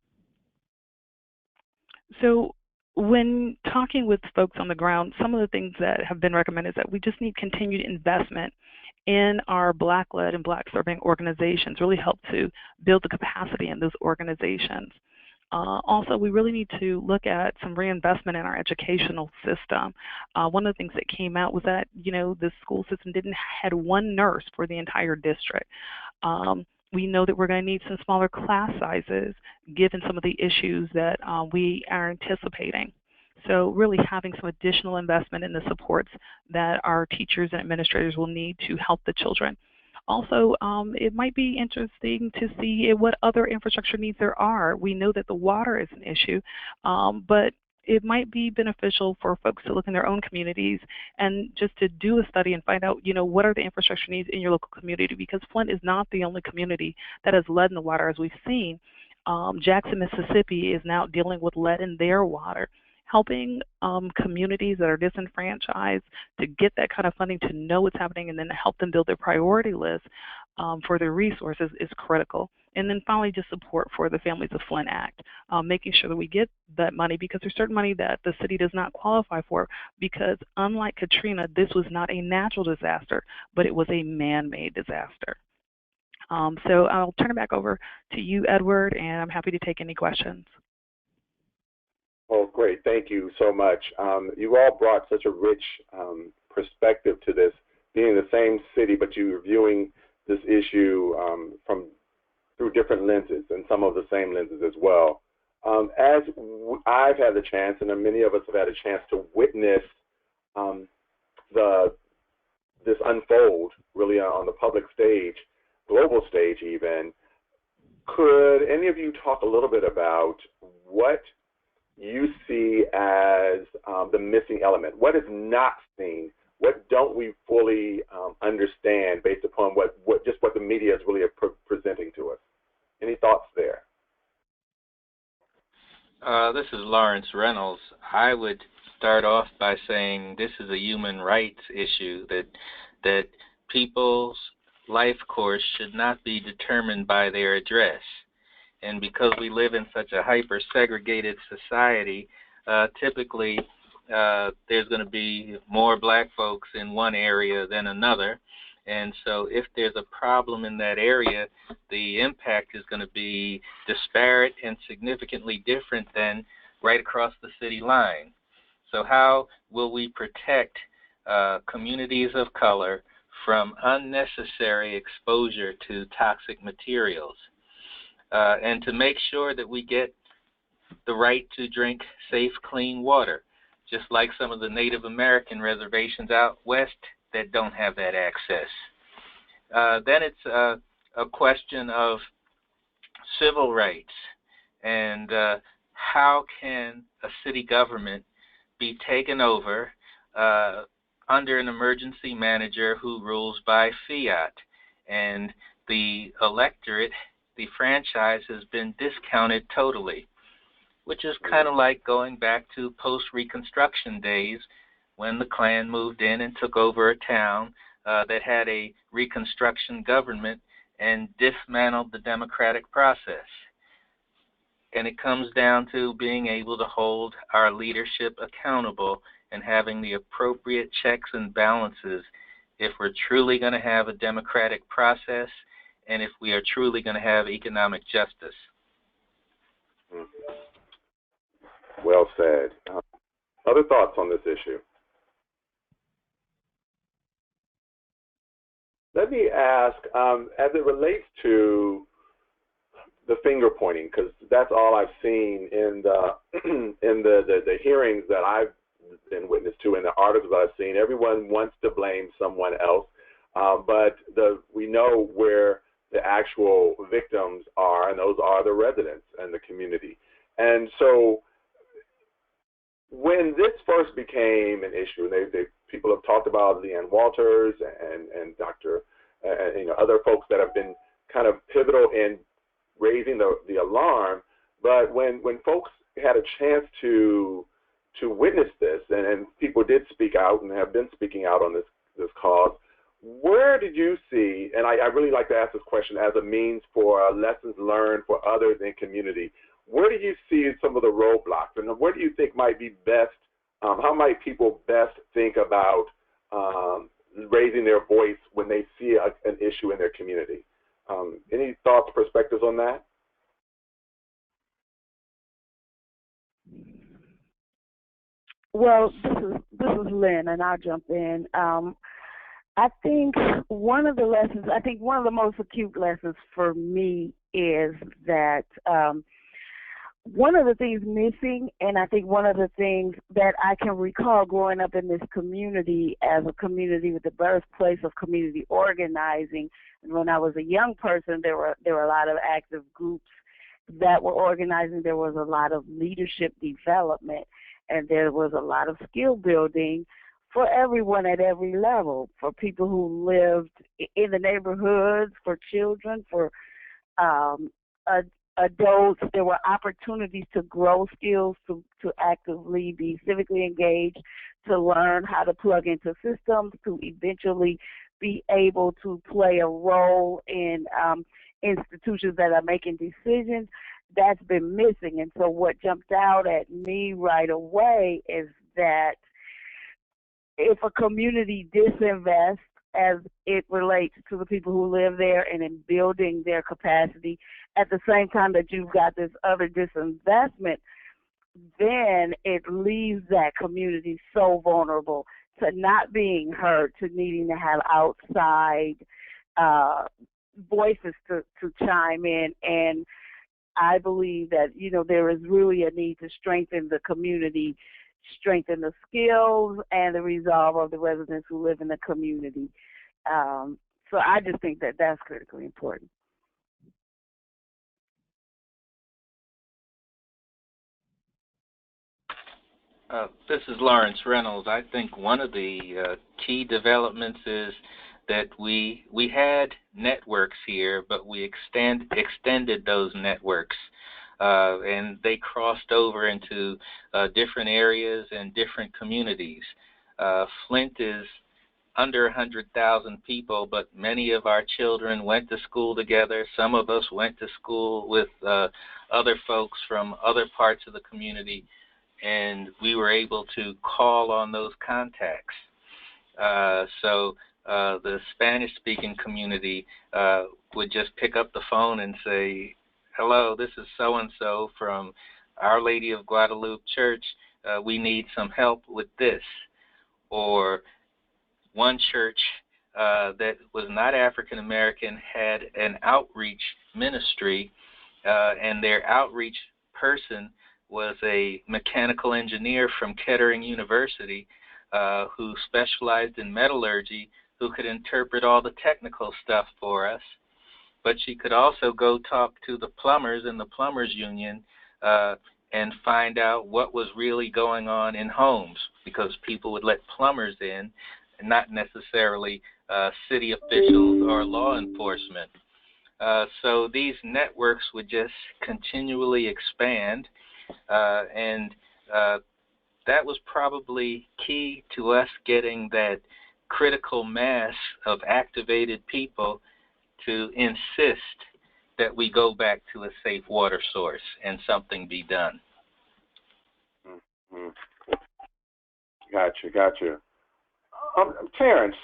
So when talking with folks on the ground, some of the things that have been recommended is that we just need continued investment in our Black-led and Black-serving organizations, really help to build the capacity in those organizations. Also, we really need to look at some reinvestment in our educational system. One of the things that came out was that, the school system had one nurse for the entire district. We know that we're going to need some smaller class sizes given some of the issues that we are anticipating. So really having some additional investment in the supports that our teachers and administrators will need to help the children. Also, it might be interesting to see what other infrastructure needs there are. We know that the water is an issue, but it might be beneficial for folks to look in their own communities and just to do a study and find out, what are the infrastructure needs in your local community, because Flint is not the only community that has lead in the water, as we've seen. Jackson, Mississippi is now dealing with lead in their water. Helping communities that are disenfranchised to get that kind of funding, to know what's happening, and then to help them build their priority list for their resources is critical. And then finally, just support for the Families of Flint Act, making sure that we get that money, because there's certain money that the city does not qualify for, because unlike Katrina, this was not a natural disaster, but it was a man-made disaster. So I'll turn it back over to you, Edward, and I'm happy to take any questions. Oh, great. Thank you so much. You all brought such a rich perspective to this, being the same city, but you're viewing this issue through different lenses, and some of the same lenses as well. As I've had the chance, and many of us have had a chance to witness this unfold really on the public stage, global stage even, could any of you talk a little bit about what you see as the missing element? What is not seen? What don't we fully understand based upon what the media is really presenting to us? Any thoughts there? This is Lawrence Reynolds. I would start off by saying this is a human rights issue, that people's life course should not be determined by their address. And because we live in such a hyper-segregated society, typically there's going to be more black folks in one area than another. And so if there's a problem in that area, the impact is going to be disparate and significantly different than right across the city line. So how will we protect communities of color from unnecessary exposure to toxic materials? And to make sure that we get the right to drink safe, clean water, just like some of the Native American reservations out west that don't have that access. Then it's a question of civil rights, and how can a city government be taken over under an emergency manager who rules by fiat, and the electorate, the franchise, has been discounted totally, which is kind of like going back to post-Reconstruction days when the Klan moved in and took over a town that had a Reconstruction government and dismantled the democratic process. And it comes down to being able to hold our leadership accountable and having the appropriate checks and balances if we're truly going to have a democratic process and if we are truly going to have economic justice. Well said. Other thoughts on this issue? Let me ask, as it relates to the finger pointing, because that's all I've seen in the the hearings that I've been witness to, and the articles I've seen. Everyone wants to blame someone else, but we know where the actual victims are, and those are the residents and the community. And so when this first became an issue, people have talked about Leanne Walters and Dr. Other folks that have been kind of pivotal in raising the alarm. But when folks had a chance to witness this, and people did speak out and have been speaking out on this cause, where did you see, and I really like to ask this question as a means for lessons learned for others in community, where do you see some of the roadblocks, and where do you think might be best? How might people best think about raising their voice when they see an issue in their community? Any thoughts, perspectives on that? Well, this is Lynn, and I'll jump in. I think one of the most acute lessons for me is that one of the things missing, and I think one of the things that I can recall growing up in this community as a community with the birthplace of community organizing, and when I was a young person, there were a lot of active groups that were organizing. There was a lot of leadership development, and there was a lot of skill building for everyone at every level, for people who lived in the neighborhoods, for children, for adults. There were opportunities to grow skills, to actively be civically engaged, to learn how to plug into systems, to eventually be able to play a role in institutions that are making decisions. That's been missing. And so what jumped out at me right away is that if a community disinvests as it relates to the people who live there and in building their capacity, at the same time that you've got this other disinvestment, then it leaves that community so vulnerable to not being heard, to needing to have outside voices to chime in. And I believe that, there is really a need to strengthen the community, strengthen the skills and the resolve of the residents who live in the community. So I just think that that's critically important. This is Lawrence Reynolds. I think one of the key developments is that we had networks here, but we extended those networks, and they crossed over into different areas and different communities. Flint is under 100,000 people, but many of our children went to school together. Some of us went to school with other folks from other parts of the community, and we were able to call on those contacts. So the Spanish-speaking community would just pick up the phone and say, hello, this is so-and-so from Our Lady of Guadalupe Church. We need some help with this. Or one church that was not African-American had an outreach ministry, and their outreach person was a mechanical engineer from Kettering University who specialized in metallurgy, who could interpret all the technical stuff for us. But she could also go talk to the plumbers in the plumbers union and find out what was really going on in homes, because people would let plumbers in, and not necessarily city officials or law enforcement. So these networks would just continually expand, and that was probably key to us getting that critical mass of activated people to insist that we go back to a safe water source and something be done. Mm-hmm. Gotcha. Terrence,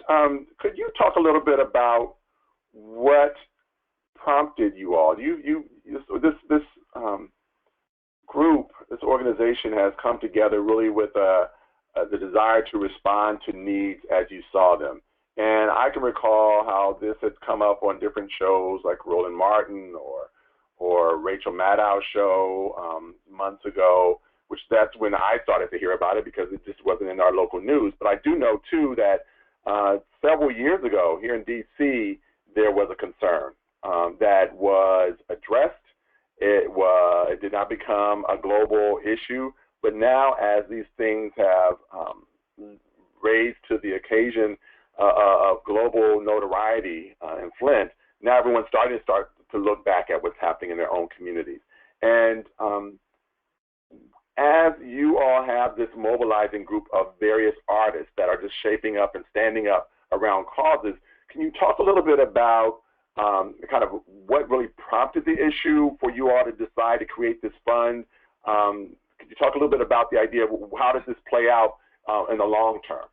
could you talk a little bit about what prompted you all? This group, this organization has come together really with the desire to respond to needs as you saw them. And I can recall how this had come up on different shows like Roland Martin or Rachel Maddow's show months ago, which that's when I started to hear about it because it just wasn't in our local news. But I do know, too, that several years ago here in D.C., there was a concern that was addressed. It did not become a global issue. But now as these things have raised to the occasion of global notoriety in Flint, now everyone's starting to look back at what's happening in their own communities. And as you all have this mobilizing group of various artists that are just shaping up and standing up around causes, can you talk a little bit about kind of what really prompted the issue for you all to decide to create this fund. Could you talk a little bit about the idea of how does this play out in the long term?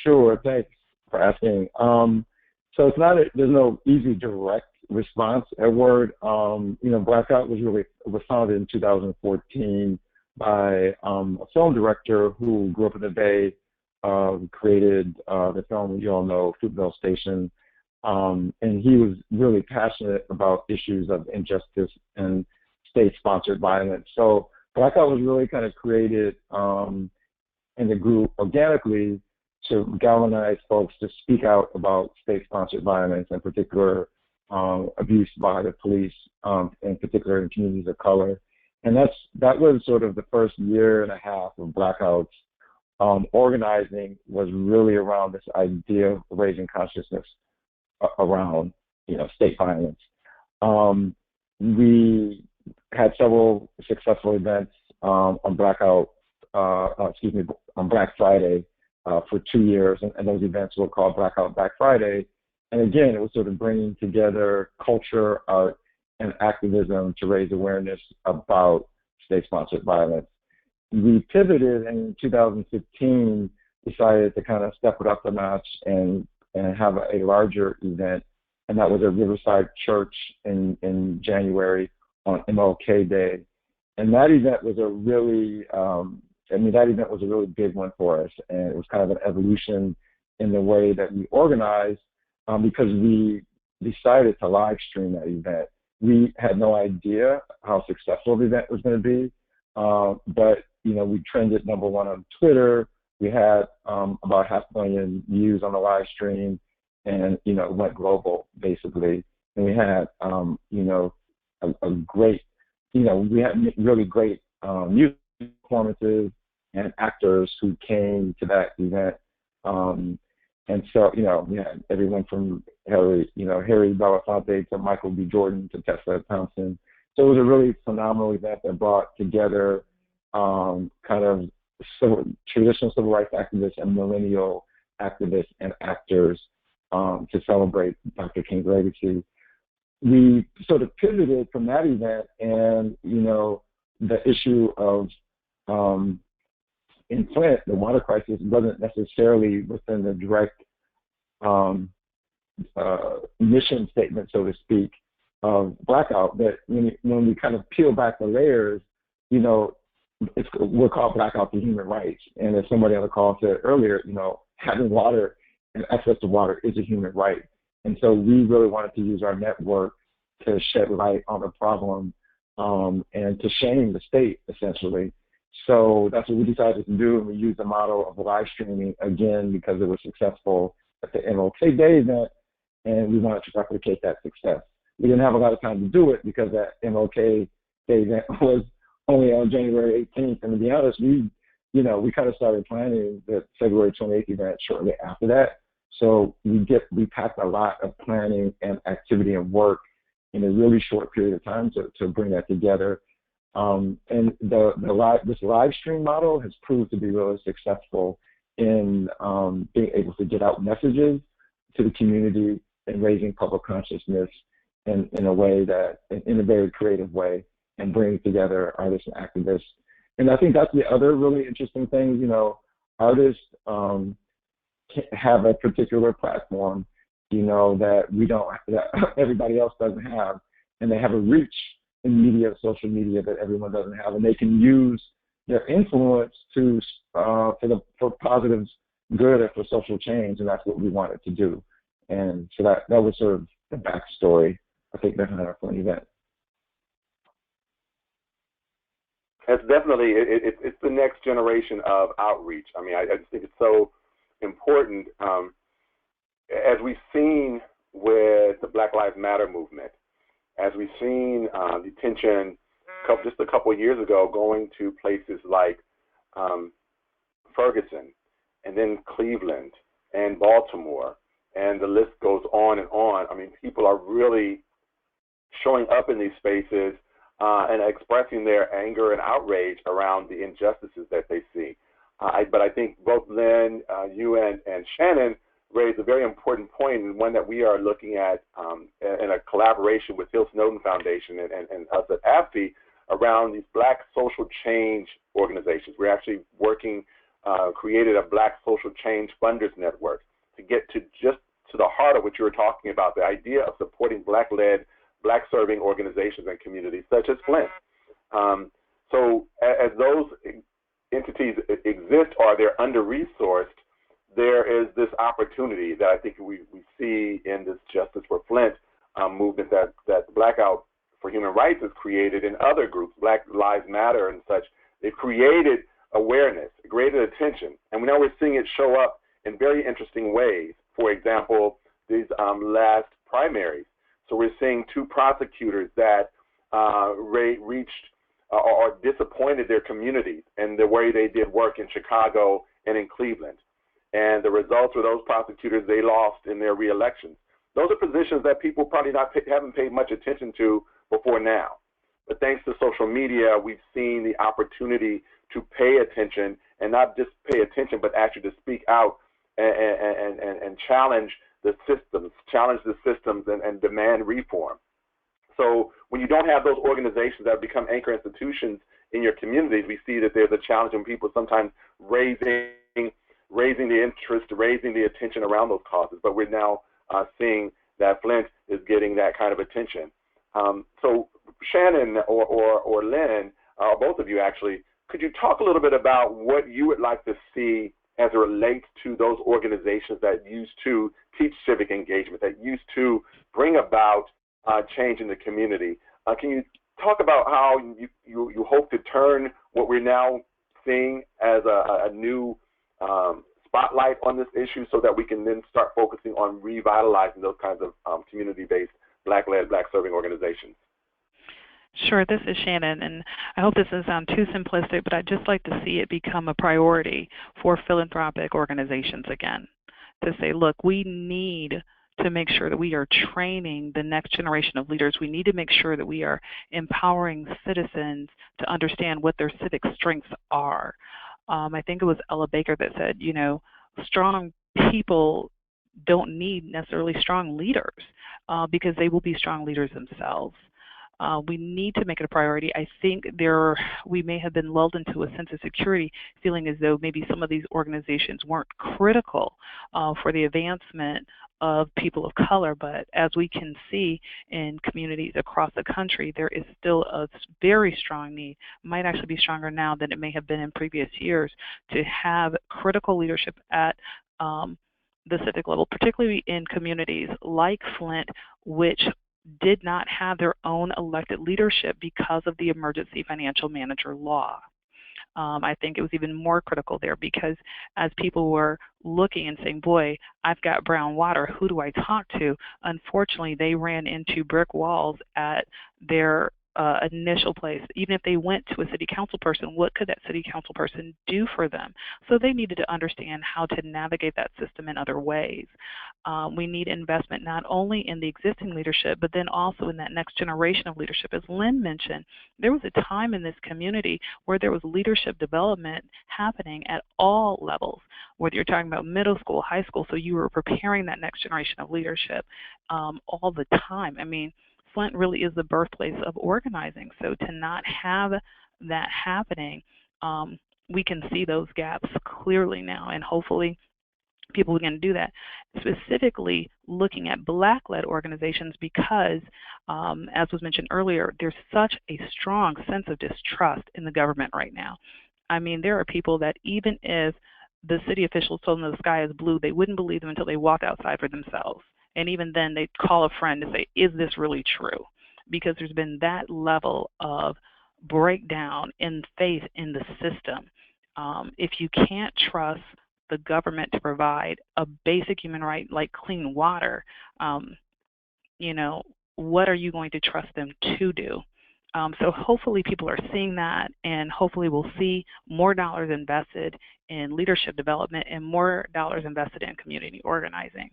Sure, thanks for asking. So it's not there's no easy direct response, Edward. Blackout was founded in 2014 by a film director who grew up in the Bay, created the film you all know, Fruitvale Station, and he was really passionate about issues of injustice and state-sponsored violence. So Blackout was really kind of created in the group organically to galvanize folks to speak out about state-sponsored violence, in particular abuse by the police, in particular in communities of color. And that was sort of the first year and a half of Blackout's organizing was really around this idea of raising consciousness around, state violence. We had several successful events on on Black Friday for 2 years, and those events were called Blackout Black Friday. And again, it was sort of bringing together culture, art, and activism to raise awareness about state-sponsored violence. We pivoted in 2015, decided to kind of step it up a notch and have a larger event, and that was at Riverside Church in January on MLK Day. And that event was a really big one for us, and it was kind of an evolution in the way that we organized because we decided to live stream that event. We had no idea how successful the event was going to be, but we trended #1 on Twitter. We had about 500,000 views on the live stream, and it went global basically. And we had a great, we had really great music performances and actors who came to that event. And so, we had everyone from Harry Belafonte to Michael B. Jordan to Tessa Thompson. So it was a really phenomenal event that brought together kind of traditional civil rights activists and millennial activists and actors to celebrate Dr. King's legacy. We sort of pivoted from that event, and the issue of in Flint, the water crisis wasn't necessarily within the direct mission statement, so to speak, of Blackout. But when we kind of peel back the layers, we're called Blackout for Human Rights. And as somebody on the call said earlier, having water and access to water is a human right. And so we really wanted to use our network to shed light on the problem and to shame the state, essentially. So that's what we decided to do, and we used the model of live streaming again because it was successful at the MLK Day event, and we wanted to replicate that success. We didn't have a lot of time to do it because that MLK Day event was only on January 18th, and to be honest, we kind of started planning the February 28th event shortly after that. So we packed a lot of planning and activity and work in a really short period of time to bring that together. And this live stream model has proved to be really successful in being able to get out messages to the community and raising public consciousness in a way that, in a very creative way, and bringing together artists and activists. And I think that's the other really interesting thing. Artists have a particular platform, that everybody else doesn't have, and they have a reach in social media that everyone doesn't have, and they can use their influence for positive good and for social change, and that's what we wanted to do. And so that was sort of the backstory, I think, behind our Flint event. It's definitely, it's the next generation of outreach. I mean, I just think it's so important. As we've seen with the Black Lives Matter movement, as we've seen detention just a couple of years ago going to places like Ferguson, and then Cleveland and Baltimore, and the list goes on and on. I mean, people are really showing up in these spaces and expressing their anger and outrage around the injustices that they see. But I think both Lynn, you and Shannon raised a very important point, and one that we are looking at in a collaboration with Hill Snowden Foundation and us at AFSCME around these Black social change organizations. We're actually working, created a Black social change funders network to get to just to the heart of what you were talking about, the idea of supporting Black-led, Black-serving organizations and communities such as Flint. So as those entities exist or they're under-resourced, there is this opportunity that I think we see in this Justice for Flint movement that Blackout for Human Rights has created in other groups, Black Lives Matter and such. They've created awareness, created attention, and now we're seeing it show up in very interesting ways. For example, these last primaries. So we're seeing two prosecutors that reached or disappointed their communities in the way they did work in Chicago and in Cleveland. And the results for those prosecutors, they lost in their re-elections. Those are positions that people probably haven't paid much attention to before now. But thanks to social media, we've seen the opportunity to pay attention, and not just pay attention, but actually to speak out and challenge the systems and demand reform. So when you don't have those organizations that have become anchor institutions in your communities, we see that there's a challenge in people sometimes raising the interest, raising the attention around those causes. But we're now seeing that Flint is getting that kind of attention. So Shannon or Lynn, both of you actually, could you talk a little bit about what you would like to see as it relates to those organizations that used to teach civic engagement, that used to bring about change in the community? Can you talk about how you hope to turn what we're now seeing as a new spotlight on this issue so that we can then start focusing on revitalizing those kinds of community-based, Black-led, Black-serving organizations? Sure, this is Shannon, and I hope this doesn't sound too simplistic, but I'd just like to see it become a priority for philanthropic organizations again, to say, look, we need to make sure that we are training the next generation of leaders. We need to make sure that we are empowering citizens to understand what their civic strengths are. I think it was Ella Baker that said, you know, strong people don't need necessarily strong leaders because they will be strong leaders themselves. We need to make it a priority. I think we may have been lulled into a sense of security, feeling as though maybe some of these organizations weren't critical for the advancement of people of color, but as we can see in communities across the country, there is still a very strong need, might actually be stronger now than it may have been in previous years, to have critical leadership at the civic level, particularly in communities like Flint, which did not have their own elected leadership because of the emergency financial manager law. I think it was even more critical there because as people were looking and saying, boy, I've got brown water, who do I talk to? Unfortunately, they ran into brick walls at their initial place. Even if they went to a city council person, what could that city council person do for them? So they needed to understand how to navigate that system in other ways. We need investment not only in the existing leadership, but then also in that next generation of leadership. As Lynn mentioned, there was a time in this community where there was leadership development happening at all levels, whether you're talking about middle school, high school, so you were preparing that next generation of leadership all the time. I mean, Flint really is the birthplace of organizing. So to not have that happening, we can see those gaps clearly now, and hopefully people are going to do that, specifically looking at Black-led organizations because, as was mentioned earlier, there's such a strong sense of distrust in the government right now. I mean, there are people that even if the city officials told them the sky is blue, they wouldn't believe them until they walked outside for themselves. And even then, they'd call a friend and say, is this really true? Because there's been that level of breakdown in faith in the system. If you can't trust the government to provide a basic human right like clean water, you know, what are you going to trust them to do? So hopefully people are seeing that, and hopefully we'll see more dollars invested in leadership development and more dollars invested in community organizing.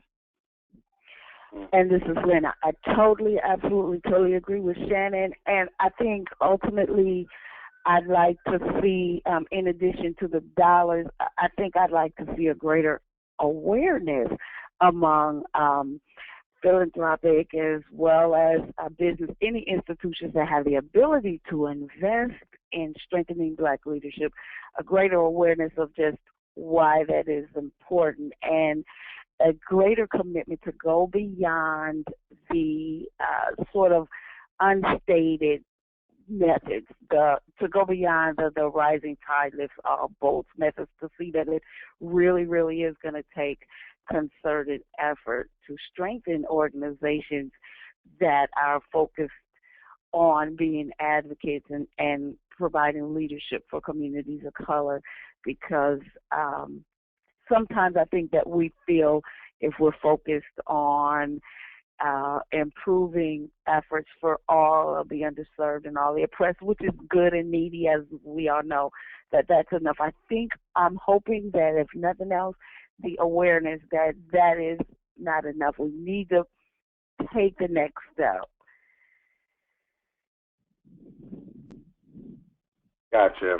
And this is Lynn. I totally, absolutely, totally agree with Shannon. And I think ultimately I'd like to see, in addition to the dollars, I think I'd like to see a greater awareness among philanthropic as well as business, any institutions that have the ability to invest in strengthening Black leadership, a greater awareness of just why that is important, and a greater commitment to go beyond the sort of unstated methods, to go beyond the rising tide lifts all boats methods, to see that it really, really is going to take concerted effort to strengthen organizations that are focused on being advocates and providing leadership for communities of color, because sometimes I think that we feel if we're focused on improving efforts for all of the underserved and all the oppressed, which is good and needy, as we all know, that's enough. I'm hoping that if nothing else, the awareness that is not enough. We need to take the next step. Gotcha.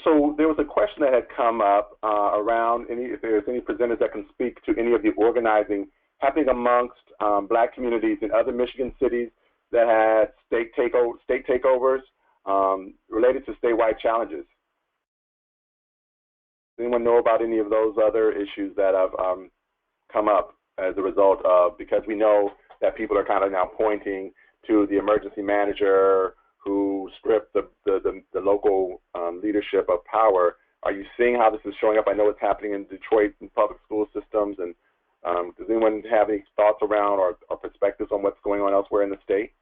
So there was a question that had come up around if there's any presenters that can speak to any of the organizing happening amongst Black communities in other Michigan cities that had state takeovers related to statewide challenges. Does anyone know about any of those other issues that have come up as a result of, because we know that people are kind of now pointing to the emergency manager who stripped the local leadership of power. Are you seeing how this is showing up? I know it's happening in Detroit in public school systems, and does anyone have any thoughts around or perspectives on what's going on elsewhere in the state?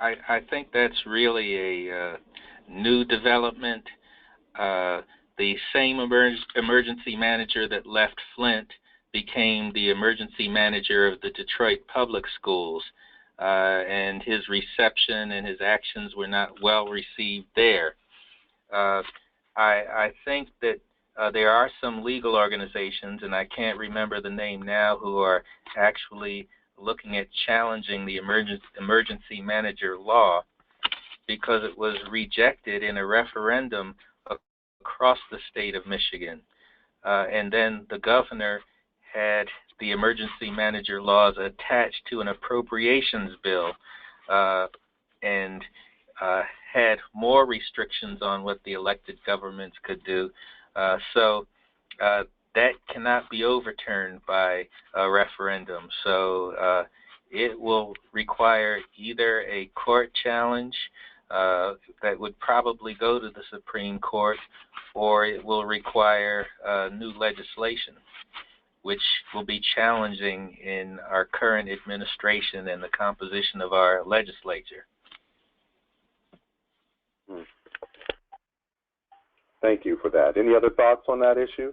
I think that's really a new development. The same emergency manager that left Flint became the emergency manager of the Detroit public schools, and his reception and his actions were not well received there. I think that there are some legal organizations, and I can't remember the name now, who are actually looking at challenging the emergency manager law because it was rejected in a referendum across the state of Michigan. And then the governor had the emergency manager laws attached to an appropriations bill and had more restrictions on what the elected governments could do. So that cannot be overturned by a referendum. So it will require either a court challenge that would probably go to the Supreme Court, or it will require new legislation, which will be challenging in our current administration and the composition of our legislature. Thank you for that. Any other thoughts on that issue?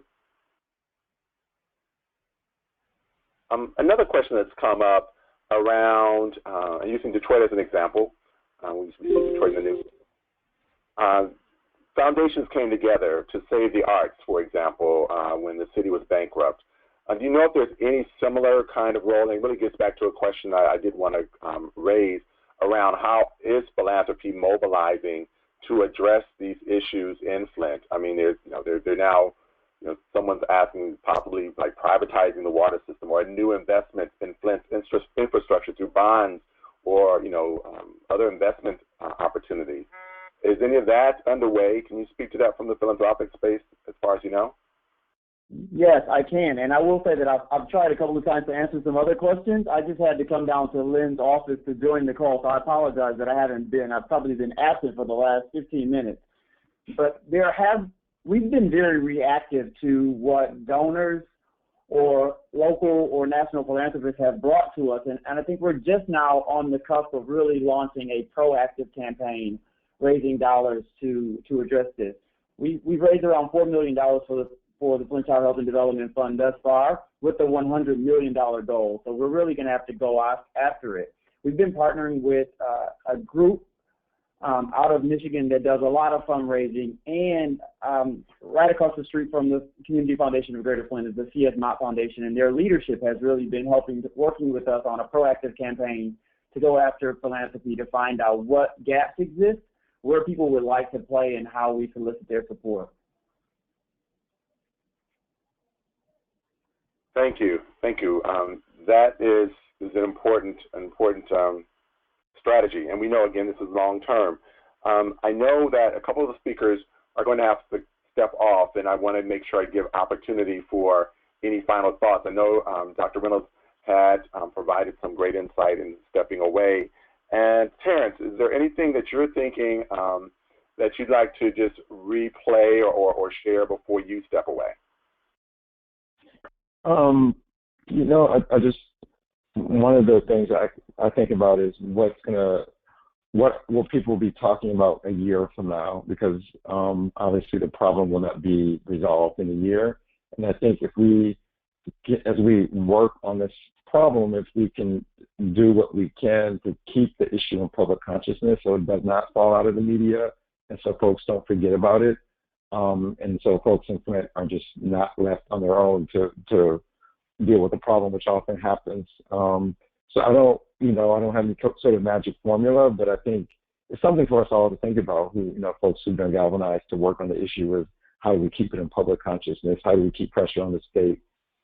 Another question that's come up around, using Detroit as an example, we see Detroit in the news. Foundations came together to save the arts, for example, when the city was bankrupt. Do you know if there's any similar kind of role? And it really gets back to a question I did want to raise around how is philanthropy mobilizing to address these issues in Flint? I mean, they're now, someone's asking possibly like privatizing the water system or a new investment in Flint's infrastructure through bonds or, other investment opportunities. Is any of that underway? Can you speak to that from the philanthropic space as far as you know? Yes, I can. And I will say that I've tried a couple of times to answer some other questions. I just had to come down to Lynn's office to join the call, so I apologize that I've probably been absent for the last 15 minutes. But we've been very reactive to what donors or local or national philanthropists have brought to us. And I think we're just now on the cusp of really launching a proactive campaign, raising dollars to address this. We've raised around $4 million for the Flint Child Health and Development Fund thus far, with the $100 million goal. So we're really going to have to go after it. We've been partnering with a group out of Michigan that does a lot of fundraising, and right across the street from the Community Foundation of Greater Flint is the C.S. Mott Foundation, and their leadership has really been working with us on a proactive campaign to go after philanthropy to find out what gaps exist, where people would like to play, and how we solicit their support. Thank you. That is an important strategy, and we know again this is long term. I know that a couple of the speakers are going to have to step off, and I want to make sure I give opportunity for any final thoughts. I know Dr. Reynolds had provided some great insight in stepping away. And Terrence, is there anything that you're thinking that you'd like to just replay or share before you step away? You know, I just, one of the things I think about is what will people be talking about a year from now, because obviously the problem will not be resolved in a year. And I think if we, as we work on this problem, if we can do what we can to keep the issue in public consciousness so it does not fall out of the media and so folks don't forget about it, and so folks in Flint are just not left on their own to deal with the problem, which often happens. So I don't have any sort of magic formula, but I think it's something for us all to think about, folks who've been galvanized to work on the issue of how do we keep it in public consciousness, how do we keep pressure on the state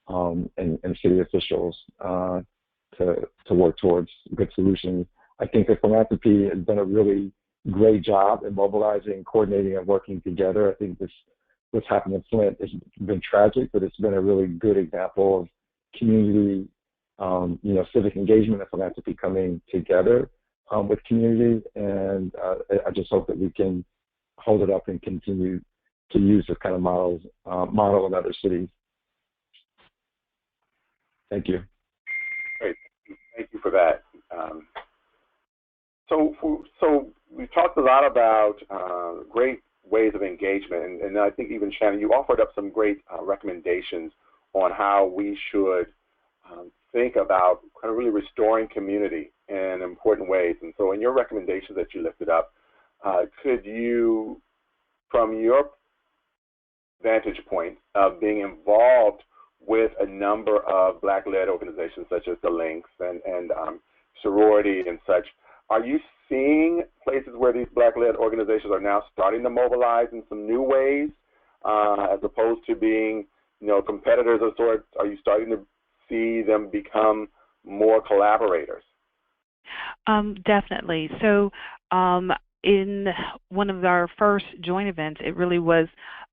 and city officials to work towards good solutions. I think that philanthropy has done a really great job in mobilizing, coordinating, and working together. I think what's happened in Flint has been tragic, but it's been a really good example of community, civic engagement and philanthropy coming together with community. And I just hope that we can hold it up and continue to use this kind of model in other cities. Thank you. Great. Thank you for that. So we talked a lot about great ways of engagement, and I think even Shannon, you offered up some great recommendations on how we should think about kind of really restoring community in important ways. And so in your recommendations that you lifted up, could you, from your vantage point of being involved with a number of Black-led organizations such as the Links and sorority and such, are you seeing places where these Black-led organizations are now starting to mobilize in some new ways, as opposed to being, competitors of sorts? Are you starting to see them become more collaborators? Definitely. So in one of our first joint events, it really was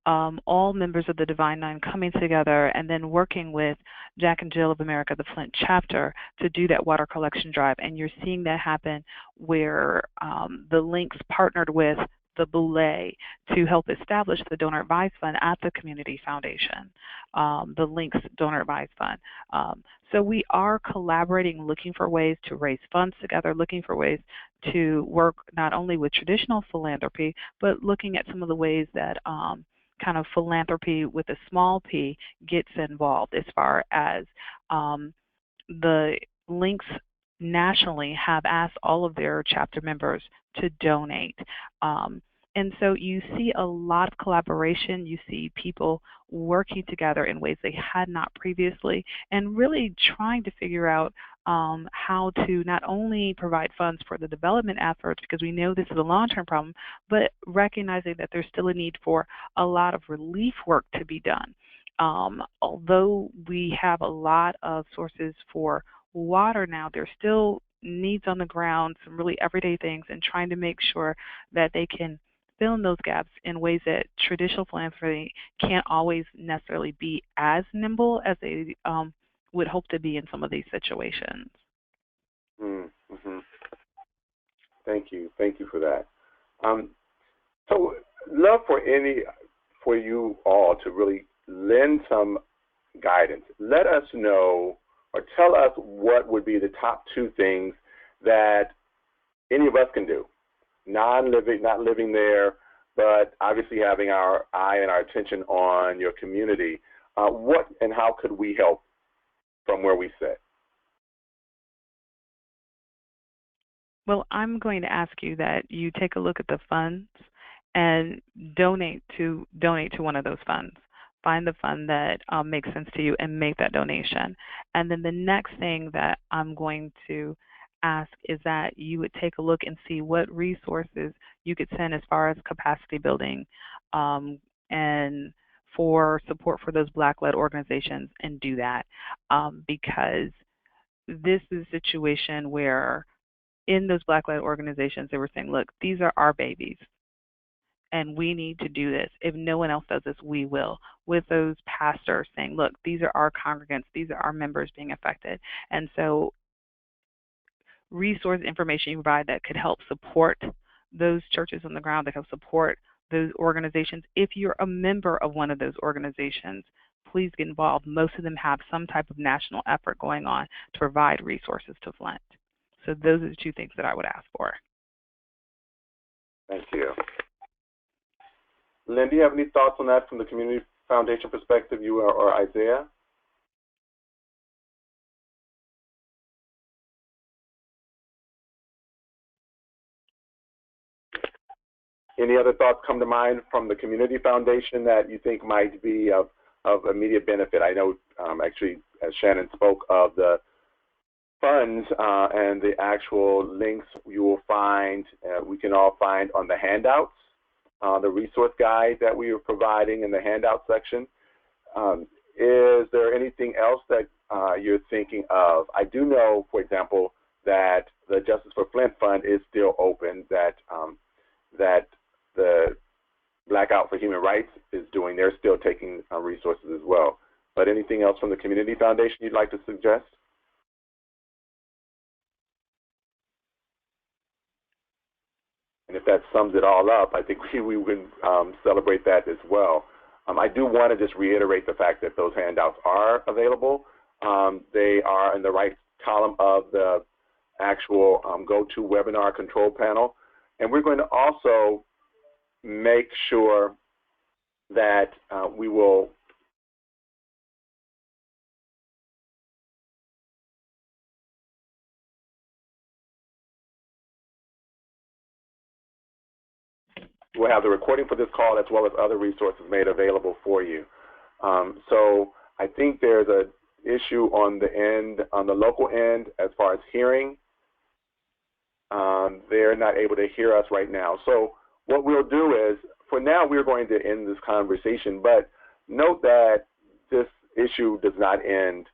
all members of the Divine Nine coming together and then working with Jack and Jill of America, the Flint chapter, to do that water collection drive. And you're seeing that happen where the Links partnered with the Boulé to help establish the Donor Advised Fund at the Community Foundation, the Links Donor Advised Fund. So we are collaborating, looking for ways to raise funds together, looking for ways to work not only with traditional philanthropy, but looking at some of the ways that kind of philanthropy with a small p gets involved, as far as the Links nationally have asked all of their chapter members to donate. And so you see a lot of collaboration. You see people working together in ways they had not previously, and really trying to figure out how to not only provide funds for the development efforts, because we know this is a long-term problem, but recognizing that there's still a need for a lot of relief work to be done. Although we have a lot of sources for water now, there's still needs on the ground, some really everyday things, and trying to make sure that they can fill in those gaps in ways that traditional philanthropy can't always necessarily be as nimble as they would hope to be in some of these situations. Mm-hmm. Thank you for that. So, love for you all to really lend some guidance. Let us know, or tell us what would be the top 2 things that any of us can do. Not living there, but obviously having our eye and our attention on your community. What and how could we help from where we sit? Well, I'm going to ask you that you take a look at the funds and donate to one of those funds. Find the fund that makes sense to you and make that donation. And then the next thing that I'm going to ask is that you would take a look and see what resources you could send as far as capacity building and for support for those Black-led organizations and do that, because this is a situation where in those Black-led organizations they were saying, look, these are our babies and we need to do this. If no one else does this, we will. With those pastors saying, look, these are our congregants, these are our members being affected. And so resource information you provide that could help support those churches on the ground, that help support those organizations. If you're a member of one of those organizations, please get involved. Most of them have some type of national effort going on to provide resources to Flint. So those are the two things that I would ask for. Thank you. Lynn, do you have any thoughts on that from the Community Foundation perspective, you or Isaiah? Any other thoughts come to mind from the Community Foundation that you think might be of immediate benefit? I know, actually, as Shannon spoke of the funds and the actual links you will find, we can all find on the handouts, the resource guide that we are providing in the handout section. Is there anything else that you're thinking of? I do know, for example, that the Justice for Flint Fund is still open, that the Blackout for Human Rights is doing. They're still taking resources as well. But anything else from the Community Foundation you'd like to suggest? And if that sums it all up, I think we would celebrate that as well. I do want to just reiterate the fact that those handouts are available. They are in the right column of the actual GoToWebinar control panel. And we're going to also make sure that we'll have the recording for this call as well as other resources made available for you. So I think there's an issue on the local end as far as hearing. They're not able to hear us right now. So what we'll do is, for now, we're going to end this conversation, but note that this issue does not end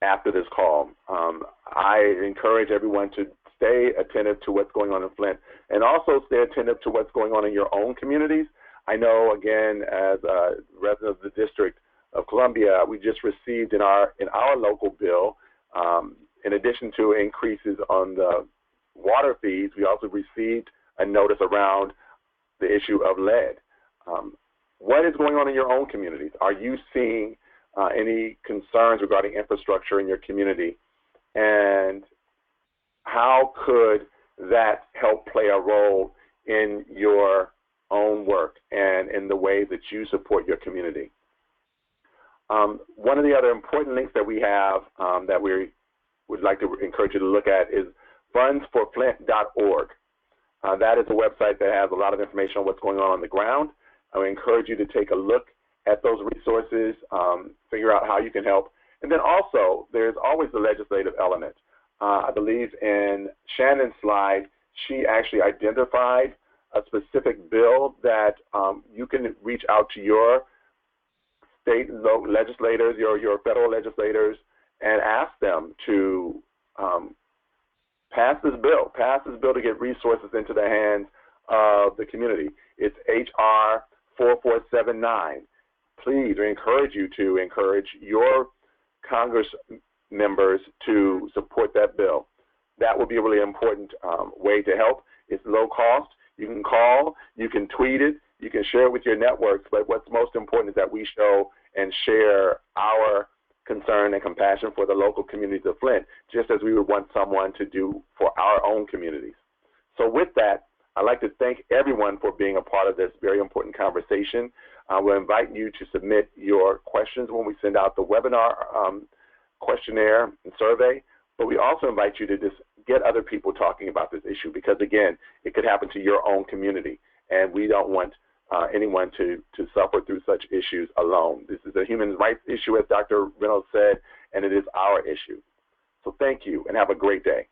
after this call. I encourage everyone to stay attentive to what's going on in Flint and also stay attentive to what's going on in your own communities. I know, again, as a resident of the District of Columbia, we just received in our local bill, in addition to increases on the water fees, we also received a notice around the issue of lead. What is going on in your own communities? Are you seeing any concerns regarding infrastructure in your community? And how could that help play a role in your own work and in the ways that you support your community? One of the other important links that we have that we would like to encourage you to look at is fundsforflint.org. That is a website that has a lot of information on what's going on the ground. I would encourage you to take a look at those resources, figure out how you can help. And then also, there's always the legislative element. I believe in Shannon's slide, she actually identified a specific bill that you can reach out to your state legislators, your federal legislators, and ask them to pass this bill to get resources into the hands of the community. It's H.R. 4479. Please, we encourage you to encourage your Congress members to support that bill. That will be a really important way to help. It's low cost. You can call, you can tweet it, you can share it with your networks, but what's most important is that we show and share our concern and compassion for the local communities of Flint, just as we would want someone to do for our own communities. So with that, I'd like to thank everyone for being a part of this very important conversation. We'll invite you to submit your questions when we send out the webinar questionnaire and survey, but we also invite you to just get other people talking about this issue because, again, it could happen to your own community, and we don't want anyone to suffer through such issues alone. This is a human rights issue, as Dr. Reynolds said, and it is our issue. So thank you, and have a great day.